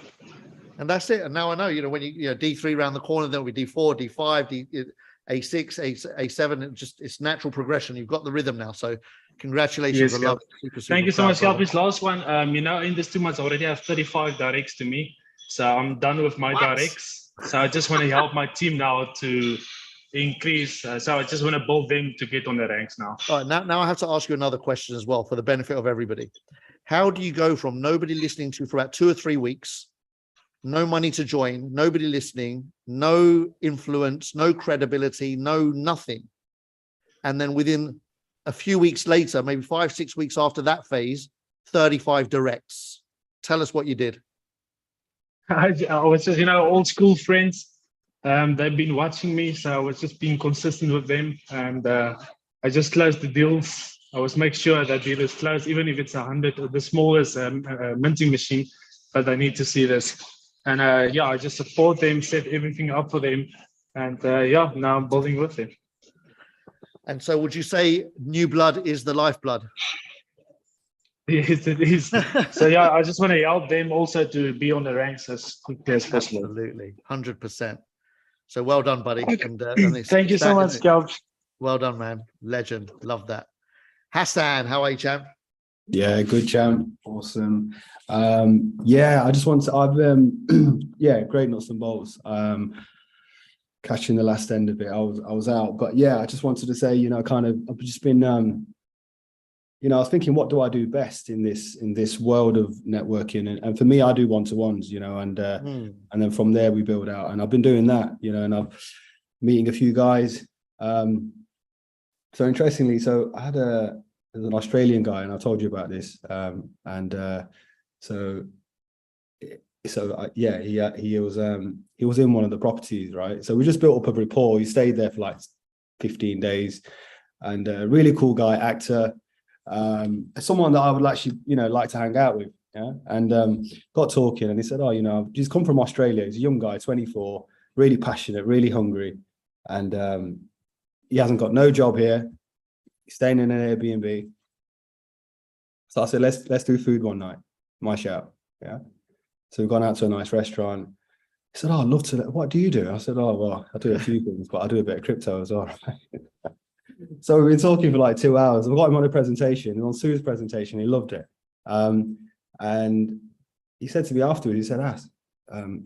And that's it. And now I know, you know, when you know D3 around the corner, then we D4, D5, A6, A7. It's natural progression. You've got the rhythm now. So congratulations. Yes, I love it. Super Thank you so much, Kelp. Last one. You know, in this 2 months, I already have 35 directs to me. So I'm done with my directs. So I just want to help my team now to increase. So I just want to build them to get on the ranks now. All right, now I have to ask you another question as well for the benefit of everybody. How do you go from nobody listening to you for about 2 or 3 weeks, no money to join, nobody listening, no influence, no credibility, no nothing, and then within a few weeks later, maybe 5, 6 weeks after that phase, 35 directs? Tell us what you did. I was just, you know, old school friends. They've been watching me, so I was just being consistent with them, and I just closed the deals I always make sure that we disclose, even if it's 100, the smallest minting machine, but they need to see this. And yeah, I just support them, set everything up for them. And yeah, now I'm building with them. And so would you say new blood is the lifeblood? Yes, it is. So yeah, I just want to help them also to be on the ranks as quickly as possible. Absolutely, 100%. So well done, buddy. And thank you so much, Cal. Well done, man. Legend. Love that. Hassan, how are you, champ? Yeah, good, champ. Awesome. Yeah, I just want to, yeah, great nuts and bolts. Catching the last end of it, I was out, but yeah, I just wanted to say, you know, kind of, I've just been, you know, I was thinking, what do I do best in this world of networking? And for me, I do one-to-ones, you know, and then from there we build out. And I've been doing that, you know, and I'm meeting a few guys. So interestingly, so I had an Australian guy, and I told you about this, yeah, he was in one of the properties, right? So we just built up a rapport. He stayed there for like 15 days, and a really cool guy, actor, someone that I would actually, you know, like to hang out with. Yeah, and got talking, and he said, oh, you know, he's come from Australia. He's a young guy, 24, really passionate, really hungry, and he hasn't got no job here. He's staying in an Airbnb. So I said, let's do food one night. My shout. Yeah. So we've gone out to a nice restaurant. He said, oh, I'd love to. What do you do? I said, oh, well, I do a few things, but I do a bit of crypto as well. So we've been talking for like 2 hours. I've got him on a presentation, and on Sue's presentation, he loved it. And he said to me afterwards, he said,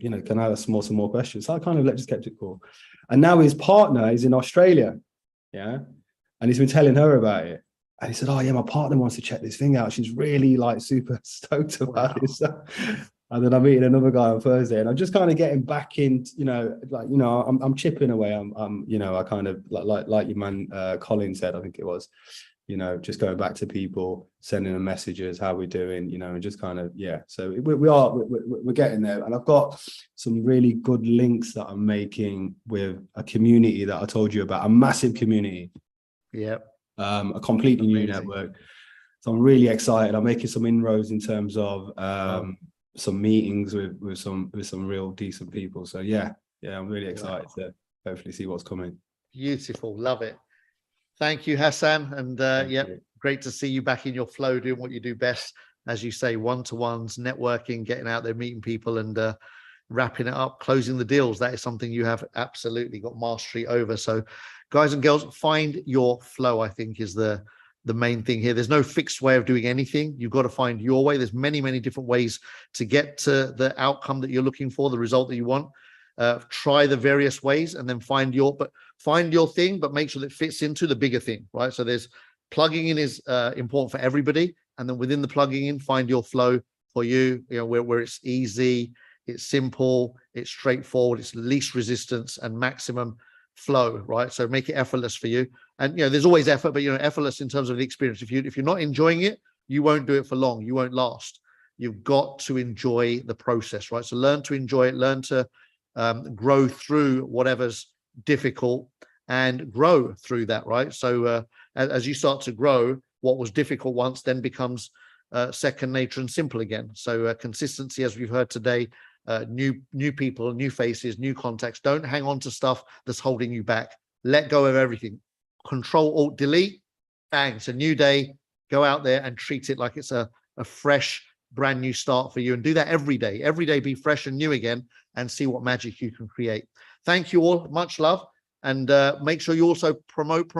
you know, can I ask some more questions? So I kind of just kept it cool. And now his partner is in Australia. Yeah. And he's been telling her about it. And he said, oh yeah, my partner wants to check this thing out. She's really like super stoked about it. So, and then I'm meeting another guy on Thursday, and I'm just kind of getting back in, you know, like, you know, I'm chipping away. I'm, you know, I kind of like your man, Colin said, I think it was, you know, just going back to people, sending them messages, how we're doing, you know, and just kind of, yeah. So we're getting there. And I've got some really good links that I'm making with a community that I told you about, a massive community. Yeah. A completely new network. So I'm really excited. I'm making some inroads in terms of some meetings with some real decent people. So yeah, I'm really excited to hopefully see what's coming. Beautiful. Love it. Thank you, Hassan. And yeah, great to see you back in your flow, doing what you do best. As you say, one-to-ones, networking, getting out there, meeting people, and wrapping it up, closing the deals. That is something you have absolutely got mastery over. So guys and girls, find your flow, I think, is the main thing here. There's no fixed way of doing anything. You've got to find your way. There's many, many different ways to get to the outcome that you're looking for, the result that you want. Try the various ways and then find your thing, but make sure that it fits into the bigger thing, right? So there's plugging in is important for everybody. And then within the plugging in, find your flow for you, you know, where it's easy, it's simple, it's straightforward, it's least resistance and maximum flow, right? So make it effortless for you. And, you know, there's always effort, but, you know, effortless in terms of the experience. If you're not enjoying it, you won't do it for long. You won't last. You've got to enjoy the process, right? So learn to enjoy it, learn to grow through whatever's difficult and grow through that, right? So as you start to grow, what was difficult once then becomes second nature and simple again. So consistency, as we've heard today, new people, new faces, new contacts. Don't hang on to stuff that's holding you back. Let go of everything. Control, Alt, Delete. Bang, it's a new day. Go out there and treat it like it's a fresh, brand new start for you, and do that every day. Every day be fresh and new again, and see what magic you can create. Thank you all. Much love. And make sure you also promote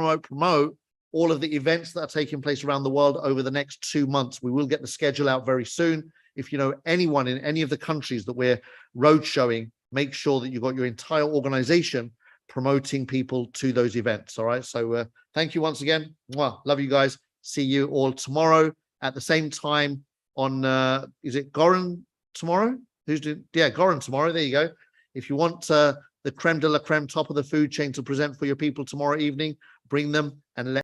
all of the events that are taking place around the world over the next 2 months. We will get the schedule out very soon. If you know anyone in any of the countries that we're road showing, make sure that you've got your entire organization promoting people to those events. All right. So thank you once again. Mwah. Love you guys. See you all tomorrow at the same time on, is it Goran tomorrow? Goran tomorrow. There you go. If you want the creme de la creme, top of the food chain to present for your people tomorrow evening, bring them and let